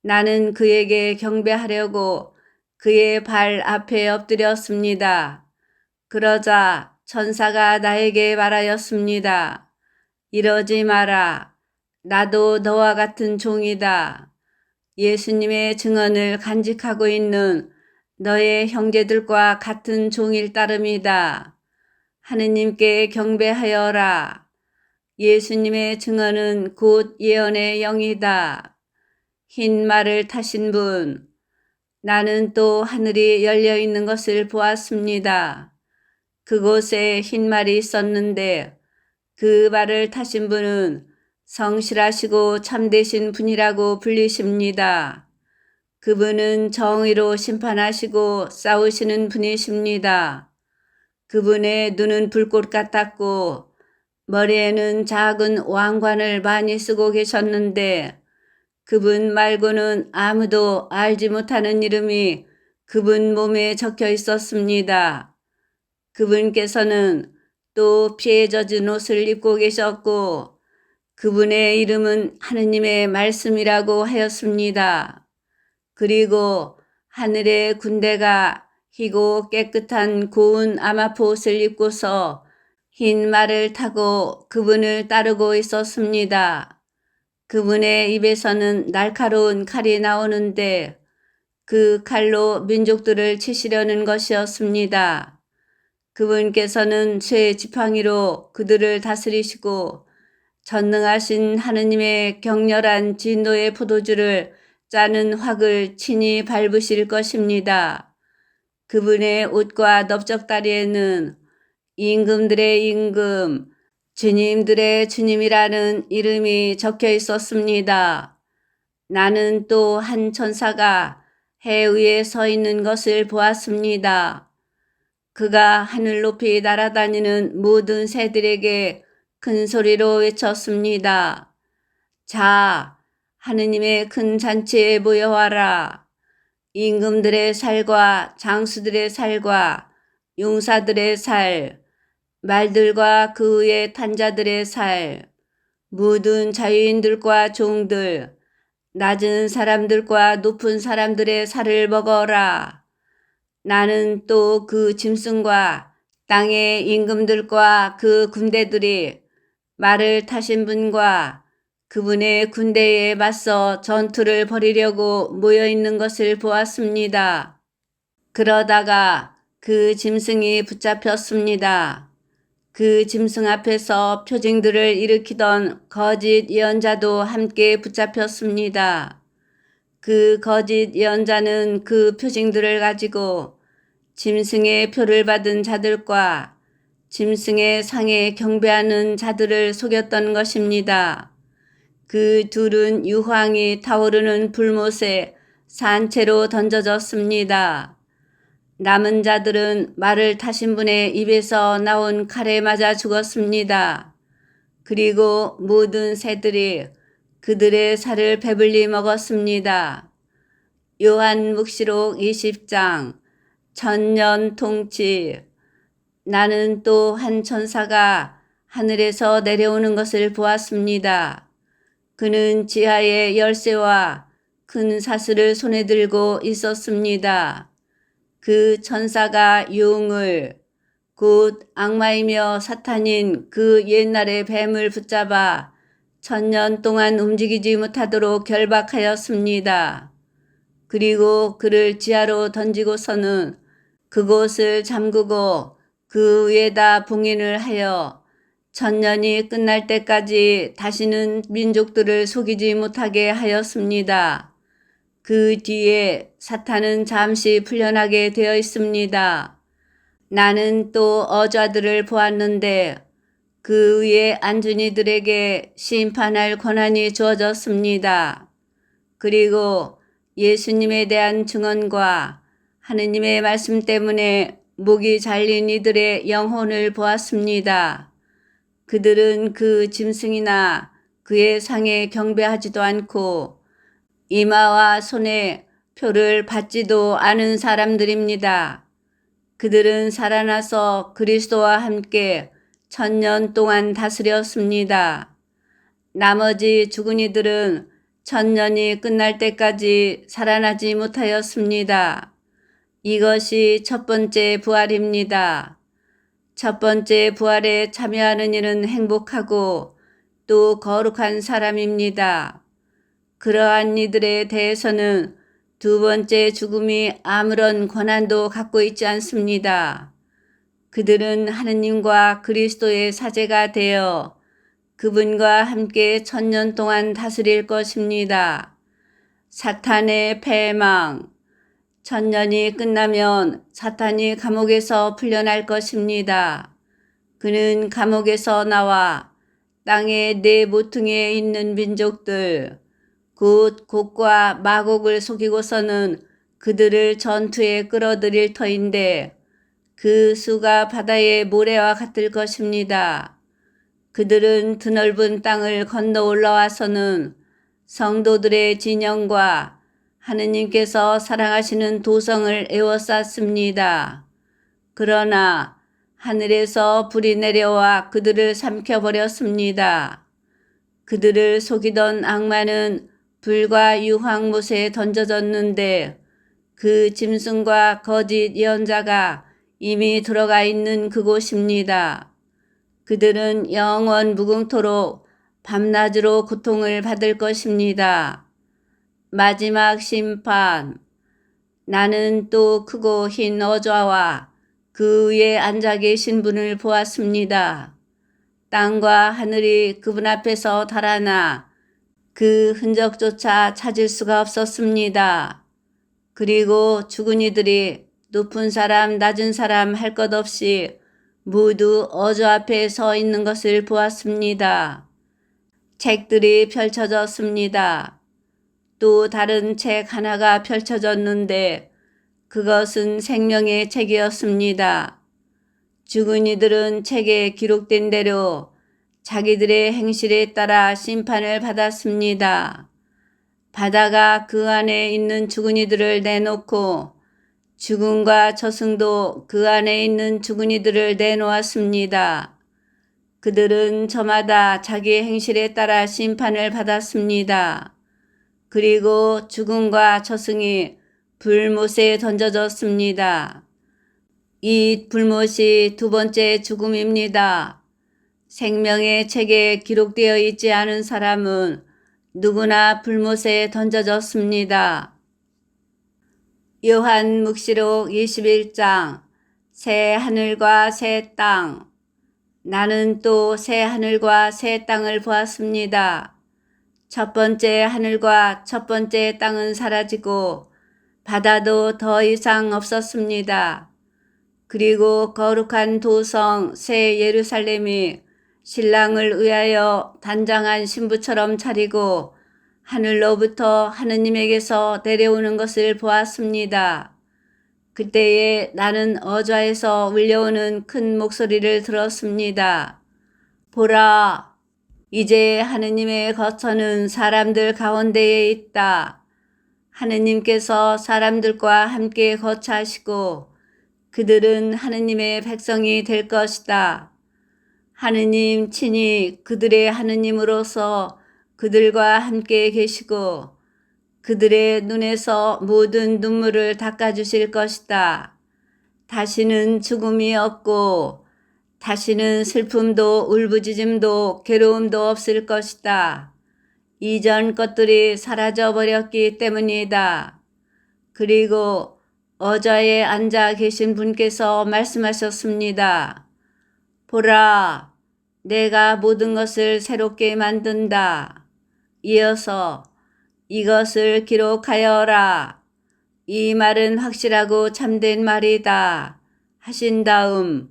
S1: 나는 그에게 경배하려고 그의 발 앞에 엎드렸습니다. 그러자 천사가 나에게 말하였습니다. 이러지 마라. 나도 너와 같은 종이다. 예수님의 증언을 간직하고 있는 너의 형제들과 같은 종일 따름이다. 하느님께 경배하여라. 예수님의 증언은 곧 예언의 영이다. 흰 말을 타신 분. 나는 또 하늘이 열려 있는 것을 보았습니다. 그곳에 흰 말이 있었는데 그 말을 타신 분은 성실하시고 참되신 분이라고 불리십니다. 그분은 정의로 심판하시고 싸우시는 분이십니다. 그분의 눈은 불꽃 같았고 머리에는 작은 왕관을 많이 쓰고 계셨는데 그분 말고는 아무도 알지 못하는 이름이 그분 몸에 적혀 있었습니다. 그분께서는 또 피에 젖은 옷을 입고 계셨고 그분의 이름은 하느님의 말씀이라고 하였습니다. 그리고 하늘의 군대가 희고 깨끗한 고운 아마포옷을 입고서 흰 말을 타고 그분을 따르고 있었습니다. 그분의 입에서는 날카로운 칼이 나오는데 그 칼로 민족들을 치시려는 것이었습니다. 그분께서는 쇠 지팡이로 그들을 다스리시고 전능하신 하느님의 격렬한 진노의 포도주를 짜는 확을 친히 밟으실 것입니다. 그분의 옷과 넓적다리에는 임금들의 임금, 주님들의 주님이라는 이름이 적혀 있었습니다. 나는 또 한 천사가 해 위에 서 있는 것을 보았습니다. 그가 하늘 높이 날아다니는 모든 새들에게 큰 소리로 외쳤습니다. 자, 하느님의 큰 잔치에 모여와라. 임금들의 살과 장수들의 살과 용사들의 살, 말들과 그 위에 탄 자들의 살, 모든 자유인들과 종들, 낮은 사람들과 높은 사람들의 살을 먹어라. 나는 또 그 짐승과 땅의 임금들과 그 군대들이 말을 타신 분과 그분의 군대에 맞서 전투를 벌이려고 모여 있는 것을 보았습니다. 그러다가 그 짐승이 붙잡혔습니다. 그 짐승 앞에서 표징들을 일으키던 거짓 예언자도 함께 붙잡혔습니다. 그 거짓 예언자는 그 표징들을 가지고 짐승의 표를 받은 자들과 짐승의 상에 경배하는 자들을 속였던 것입니다. 그 둘은 유황이 타오르는 불못에 산채로 던져졌습니다. 남은 자들은 말을 타신 분의 입에서 나온 칼에 맞아 죽었습니다. 그리고 모든 새들이 그들의 살을 배불리 먹었습니다. 요한묵시록 20장 천년 통치. 나는 또 한 천사가 하늘에서 내려오는 것을 보았습니다. 그는 지하의 열쇠와 큰 사슬을 손에 들고 있었습니다. 그 천사가 용을 곧 악마이며 사탄인 그 옛날의 뱀을 붙잡아 천년 동안 움직이지 못하도록 결박하였습니다. 그리고 그를 지하로 던지고서는 그곳을 잠그고 그 위에다 봉인을 하여 천년이 끝날 때까지 다시는 민족들을 속이지 못하게 하였습니다. 그 뒤에 사탄은 잠시 풀려나게 되어 있습니다. 나는 또 어좌들을 보았는데 그 위에 앉은 이들에게 심판할 권한이 주어졌습니다. 그리고 예수님에 대한 증언과 하느님의 말씀 때문에 목이 잘린 이들의 영혼을 보았습니다. 그들은 그 짐승이나 그의 상에 경배하지도 않고 이마와 손에 표를 받지도 않은 사람들입니다. 그들은 살아나서 그리스도와 함께 천년 동안 다스렸습니다. 나머지 죽은 이들은 천년이 끝날 때까지 살아나지 못하였습니다. 이것이 첫 번째 부활입니다. 첫 번째 부활에 참여하는 이는 행복하고 또 거룩한 사람입니다. 그러한 이들에 대해서는 두 번째 죽음이 아무런 권한도 갖고 있지 않습니다. 그들은 하느님과 그리스도의 사제가 되어 그분과 함께 천년 동안 다스릴 것입니다. 사탄의 패망. 천년이 끝나면 사탄이 감옥에서 풀려날 것입니다. 그는 감옥에서 나와 땅의 네 모퉁이에 있는 민족들, 곧 곡과 마곡을 속이고서는 그들을 전투에 끌어들일 터인데 그 수가 바다의 모래와 같을 것입니다. 그들은 드넓은 땅을 건너 올라와서는 성도들의 진영과 하느님께서 사랑하시는 도성을 에워쌌습니다. 그러나 하늘에서 불이 내려와 그들을 삼켜버렸습니다. 그들을 속이던 악마는 불과 유황못에 던져졌는데 그 짐승과 거짓 예언자가 이미 들어가 있는 그곳입니다. 그들은 영원 무궁토록 밤낮으로 고통을 받을 것입니다. 마지막 심판. 나는 또 크고 흰 어좌와 그 위에 앉아 계신 분을 보았습니다. 땅과 하늘이 그분 앞에서 달아나 그 흔적조차 찾을 수가 없었습니다. 그리고 죽은 이들이 높은 사람, 낮은 사람 할 것 없이 모두 어저 앞에 서 있는 것을 보았습니다. 책들이 펼쳐졌습니다. 또 다른 책 하나가 펼쳐졌는데 그것은 생명의 책이었습니다. 죽은 이들은 책에 기록된 대로 자기들의 행실에 따라 심판을 받았습니다. 바다가 그 안에 있는 죽은 이들을 내놓고 죽음과 저승도 그 안에 있는 죽은 이들을 내놓았습니다. 그들은 저마다 자기의 행실에 따라 심판을 받았습니다. 그리고 죽음과 저승이 불못에 던져졌습니다. 이 불못이 두 번째 죽음입니다. 생명의 책에 기록되어 있지 않은 사람은 누구나 불못에 던져졌습니다. 요한묵시록 21장 새 하늘과 새 땅. 나는 또 새 하늘과 새 땅을 보았습니다. 첫 번째 하늘과 첫 번째 땅은 사라지고 바다도 더 이상 없었습니다. 그리고 거룩한 도성 새 예루살렘이 신랑을 위하여 단장한 신부처럼 차리고 하늘로부터 하느님에게서 내려오는 것을 보았습니다. 그때에 나는 어좌에서 울려오는 큰 목소리를 들었습니다. 보라, 이제 하느님의 거처는 사람들 가운데에 있다. 하느님께서 사람들과 함께 거처하시고 그들은 하느님의 백성이 될 것이다. 하느님 친히 그들의 하느님으로서 그들과 함께 계시고 그들의 눈에서 모든 눈물을 닦아주실 것이다. 다시는 죽음이 없고 다시는 슬픔도 울부짖음도 괴로움도 없을 것이다. 이전 것들이 사라져 버렸기 때문이다. 그리고 어좌에 앉아 계신 분께서 말씀하셨습니다. 보라, 내가 모든 것을 새롭게 만든다. 이어서 이것을 기록하여라. 이 말은 확실하고 참된 말이다. 하신 다음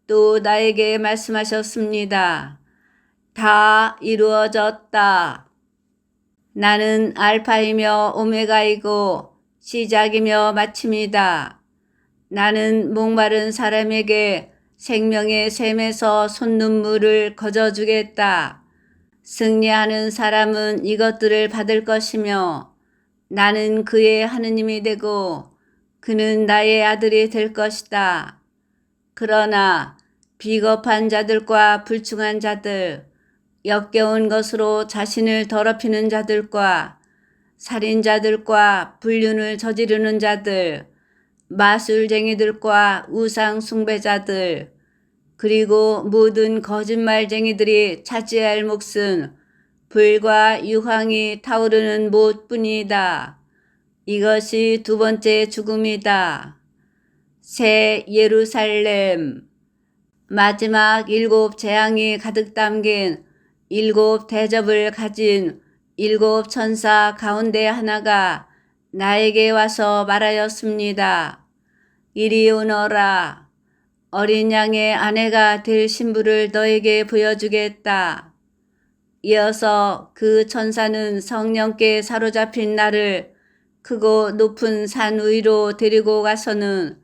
S1: 또 나에게 말씀하셨습니다. 다 이루어졌다. 나는 알파이며 오메가이고 시작이며 마침이다. 나는 목마른 사람에게 생명의 샘에서 손눈물을 거저주겠다. 승리하는 사람은 이것들을 받을 것이며 나는 그의 하느님이 되고 그는 나의 아들이 될 것이다. 그러나 비겁한 자들과 불충한 자들, 역겨운 것으로 자신을 더럽히는 자들과 살인자들과 불륜을 저지르는 자들, 마술쟁이들과 우상 숭배자들, 그리고 모든 거짓말쟁이들이 차지할 몫은 불과 유황이 타오르는 못뿐이다. 이것이 두 번째 죽음이다. 새 예루살렘. 마지막 7 재앙이 가득 담긴 7 대접을 가진 7 천사 가운데 하나가 나에게 와서 말하였습니다. 이리 오너라. 어린 양의 아내가 될 신부를 너에게 보여주겠다. 이어서 그 천사는 성령께 사로잡힌 나를 크고 높은 산 위로 데리고 가서는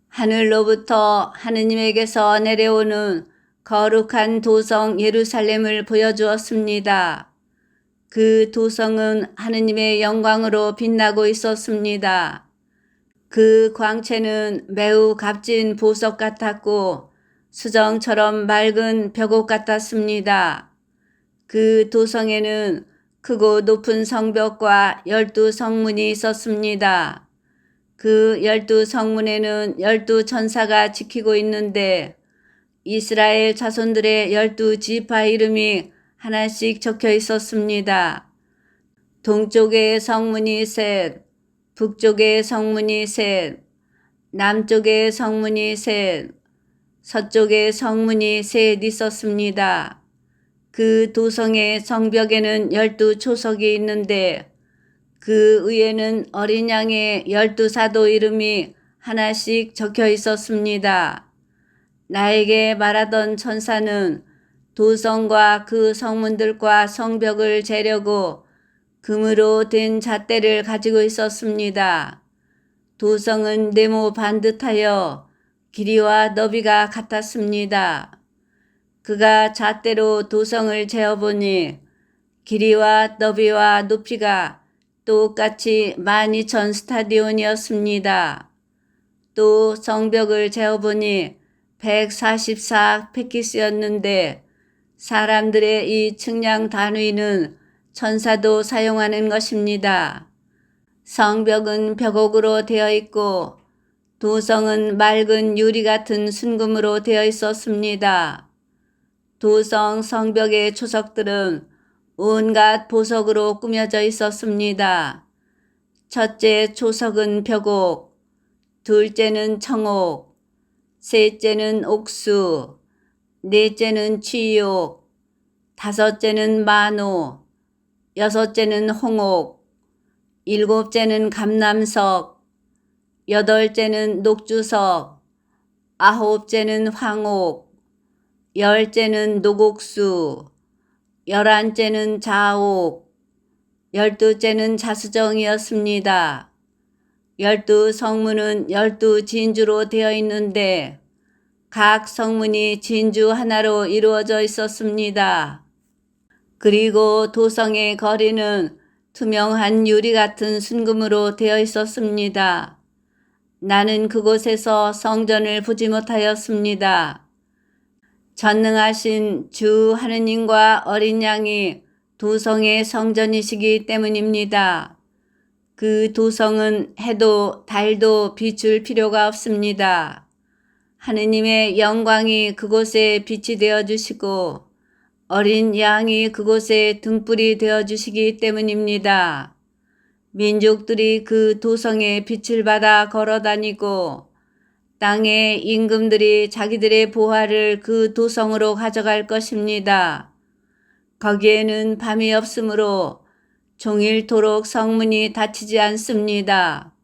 S1: 하늘로부터 하느님에게서 내려오는 거룩한 도성 예루살렘을 보여주었습니다. 그 도성은 하느님의 영광으로 빛나고 있었습니다. 그 광채는 매우 값진 보석 같았고 수정처럼 맑은 벽옥 같았습니다. 그 도성에는 크고 높은 성벽과 12 성문이 있었습니다. 그 12 성문에는 12 천사가 지키고 있는데 이스라엘 자손들의 12 지파 이름이 하나씩 적혀 있었습니다. 동쪽의 성문이 셋, 북쪽의 성문이 셋, 남쪽의 성문이 셋, 서쪽의 성문이 셋 있었습니다. 그 도성의 성벽에는 12초석이 있는데 그 위에는 어린 양의 12사도 이름이 하나씩 적혀 있었습니다. 나에게 말하던 천사는 도성과 그 성문들과 성벽을 재려고 금으로 된 잣대를 가지고 있었습니다. 도성은 네모 반듯하여 길이와 너비가 같았습니다. 그가 잣대로 도성을 재어보니 길이와 너비와 높이가 똑같이 12,000 스타디온이었습니다. 또 성벽을 재어보니 144 페키스였는데 사람들의 이 측량 단위는 천사도 사용하는 것입니다. 성벽은 벽옥으로 되어 있고 도성은 맑은 유리 같은 순금으로 되어 있었습니다. 도성 성벽의 초석들은 온갖 보석으로 꾸며져 있었습니다. 첫째 초석은 벽옥, 둘째는 청옥, 셋째는 옥수, 넷째는 취옥, 다섯째는 만호, 여섯째는 홍옥, 일곱째는 감람석, 여덟째는 녹주석, 아홉째는 황옥, 열째는 노곡수, 열한째는 자옥, 12째는 자수정이었습니다. 12성문은 12진주로 되어 있는데 각 성문이 진주 하나로 이루어져 있었습니다. 그리고 도성의 거리는 투명한 유리 같은 순금으로 되어 있었습니다. 나는 그곳에서 성전을 보지 못하였습니다. 전능하신 주 하느님과 어린 양이 도성의 성전이시기 때문입니다. 그 도성은 해도 달도 비출 필요가 없습니다. 하느님의 영광이 그곳에 빛이 되어 주시고 어린 양이 그곳에 등불이 되어 주시기 때문입니다. 민족들이 그 도성의 빛을 받아 걸어 다니고 땅의 임금들이 자기들의 보화를 그 도성으로 가져갈 것입니다. 거기에는 밤이 없으므로 종일토록 성문이 닫히지 않습니다.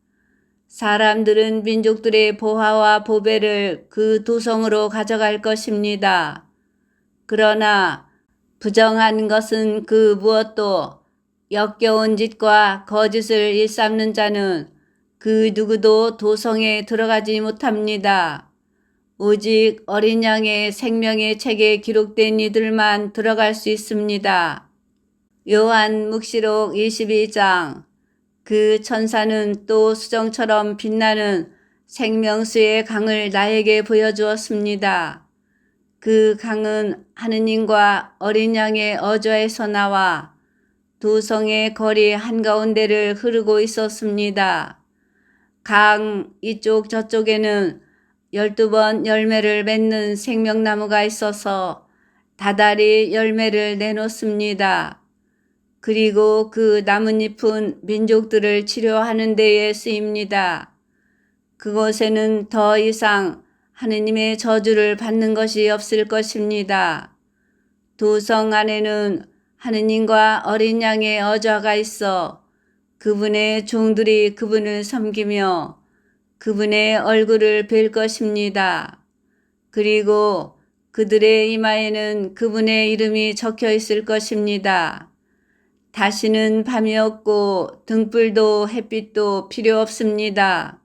S1: 사람들은 민족들의 보화와 보배를 그 도성으로 가져갈 것입니다. 그러나 부정한 것은 그 무엇도 역겨운 짓과 거짓을 일삼는 자는 그 누구도 도성에 들어가지 못합니다. 오직 어린 양의 생명의 책에 기록된 이들만 들어갈 수 있습니다. 요한 묵시록 22장. 그 천사는 또 수정처럼 빛나는 생명수의 강을 나에게 보여주었습니다. 그 강은 하느님과 어린 양의 어저에서 나와 도성의 거리 한가운데를 흐르고 있었습니다. 강 이쪽 저쪽에는 12번 열매를 맺는 생명나무가 있어서 다달이 열매를 내놓습니다. 그리고 그 나뭇잎은 민족들을 치료하는 데에 쓰입니다. 그곳에는 더 이상 하느님의 저주를 받는 것이 없을 것입니다. 도성 안에는 하느님과 어린 양의 어좌가 있어 그분의 종들이 그분을 섬기며 그분의 얼굴을 뵐 것입니다. 그리고 그들의 이마에는 그분의 이름이 적혀 있을 것입니다. 다시는 밤이 없고 등불도 햇빛도 필요 없습니다.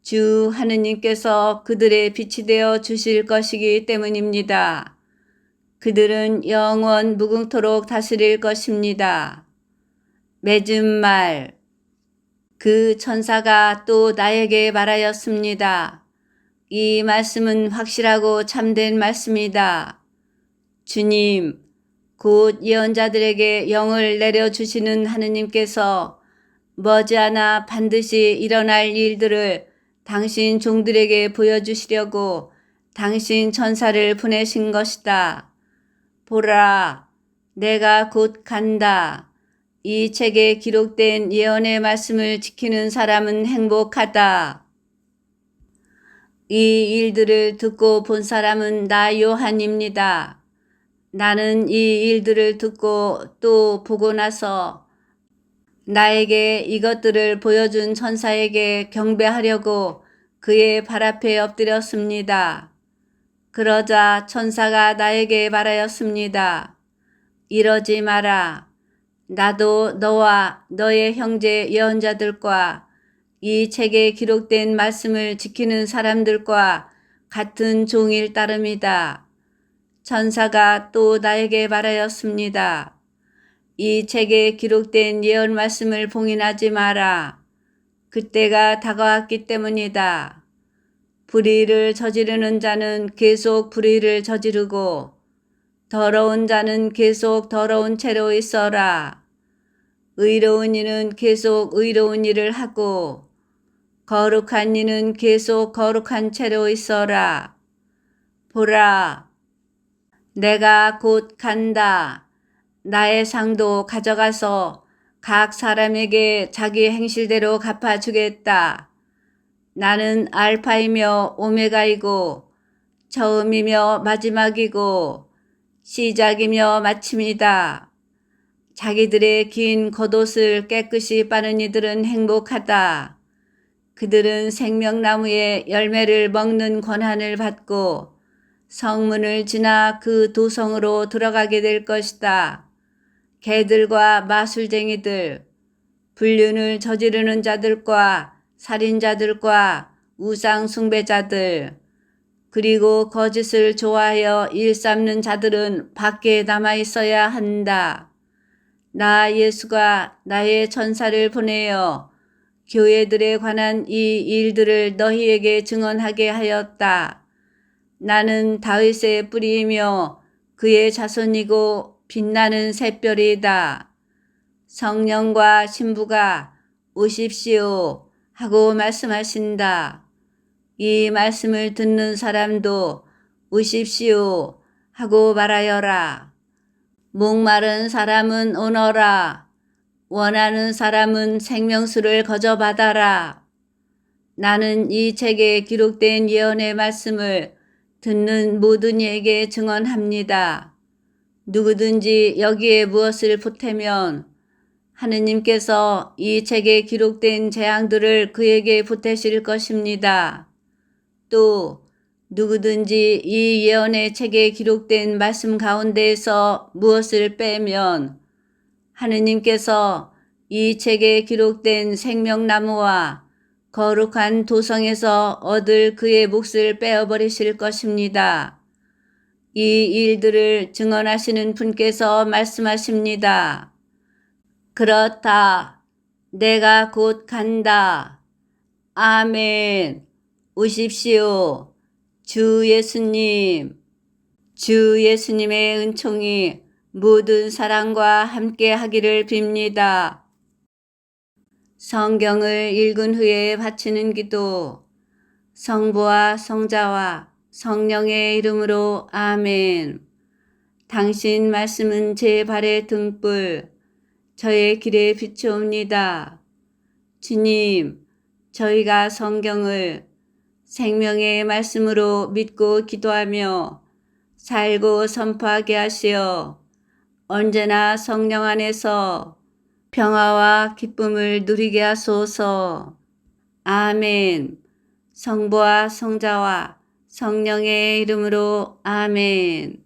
S1: 주 하느님께서 그들의 빛이 되어 주실 것이기 때문입니다. 그들은 영원 무궁토록 다스릴 것입니다. 맺은 말. 그 천사가 또 나에게 말하였습니다. 이 말씀은 확실하고 참된 말씀이다. 주님, 곧 예언자들에게 영을 내려주시는 하느님께서 머지않아 반드시 일어날 일들을 당신 종들에게 보여주시려고 당신 천사를 보내신 것이다. 보라, 내가 곧 간다. 이 책에 기록된 예언의 말씀을 지키는 사람은 행복하다. 이 일들을 듣고 본 사람은 나 요한입니다. 나는 이 일들을 듣고 또 보고 나서 나에게 이것들을 보여준 천사에게 경배하려고 그의 발 앞에 엎드렸습니다. 그러자 천사가 나에게 말하였습니다. 이러지 마라. 나도 너와 너의 형제 예언자들과 이 책에 기록된 말씀을 지키는 사람들과 같은 종일 따름이다. 천사가 또 나에게 말하였습니다. 이 책에 기록된 예언 말씀을 봉인하지 마라. 그때가 다가왔기 때문이다. 불의를 저지르는 자는 계속 불의를 저지르고 더러운 자는 계속 더러운 채로 있어라. 의로운 이는 계속 의로운 일을 하고 거룩한 이는 계속 거룩한 채로 있어라. 보라, 내가 곧 간다. 나의 상도 가져가서 각 사람에게 자기 행실대로 갚아주겠다. 나는 알파이며 오메가이고 처음이며 마지막이고 시작이며 마침이다. 자기들의 긴 겉옷을 깨끗이 빠는 이들은 행복하다. 그들은 생명나무의 열매를 먹는 권한을 받고 성문을 지나 그 도성으로 들어가게 될 것이다. 개들과 마술쟁이들, 불륜을 저지르는 자들과 살인자들과 우상 숭배자들, 그리고 거짓을 좋아하여 일삼는 자들은 밖에 남아 있어야 한다. 나 예수가 나의 천사를 보내어 교회들에 관한 이 일들을 너희에게 증언하게 하였다. 나는 다윗의 뿌리이며 그의 자손이고 빛나는 샛별이다. 성령과 신부가 오십시오 하고 말씀하신다. 이 말씀을 듣는 사람도 오십시오 하고 말하여라. 목마른 사람은 오너라. 원하는 사람은 생명수를 거저 받아라. 나는 이 책에 기록된 예언의 말씀을 듣는 모든 이에게 증언합니다. 누구든지 여기에 무엇을 보태면 하느님께서 이 책에 기록된 재앙들을 그에게 보태실 것입니다. 또 누구든지 이 예언의 책에 기록된 말씀 가운데에서 무엇을 빼면 하느님께서 이 책에 기록된 생명나무와 거룩한 도성에서 얻을 그의 몫을 빼어버리실 것입니다. 이 일들을 증언하시는 분께서 말씀하십니다. 그렇다. 내가 곧 간다. 아멘. 오십시오. 주 예수님. 주 예수님의 은총이 모든 사랑과 함께 하기를 빕니다. 성경을 읽은 후에 바치는 기도. 성부와 성자와 성령의 이름으로 아멘. 당신 말씀은 제 발의 등불, 저의 길에 비추옵니다. 주님, 저희가 성경을 생명의 말씀으로 믿고 기도하며 살고 선포하게 하시어 언제나 성령 안에서 평화와 기쁨을 누리게 하소서. 아멘. 성부와 성자와 성령의 이름으로 아멘.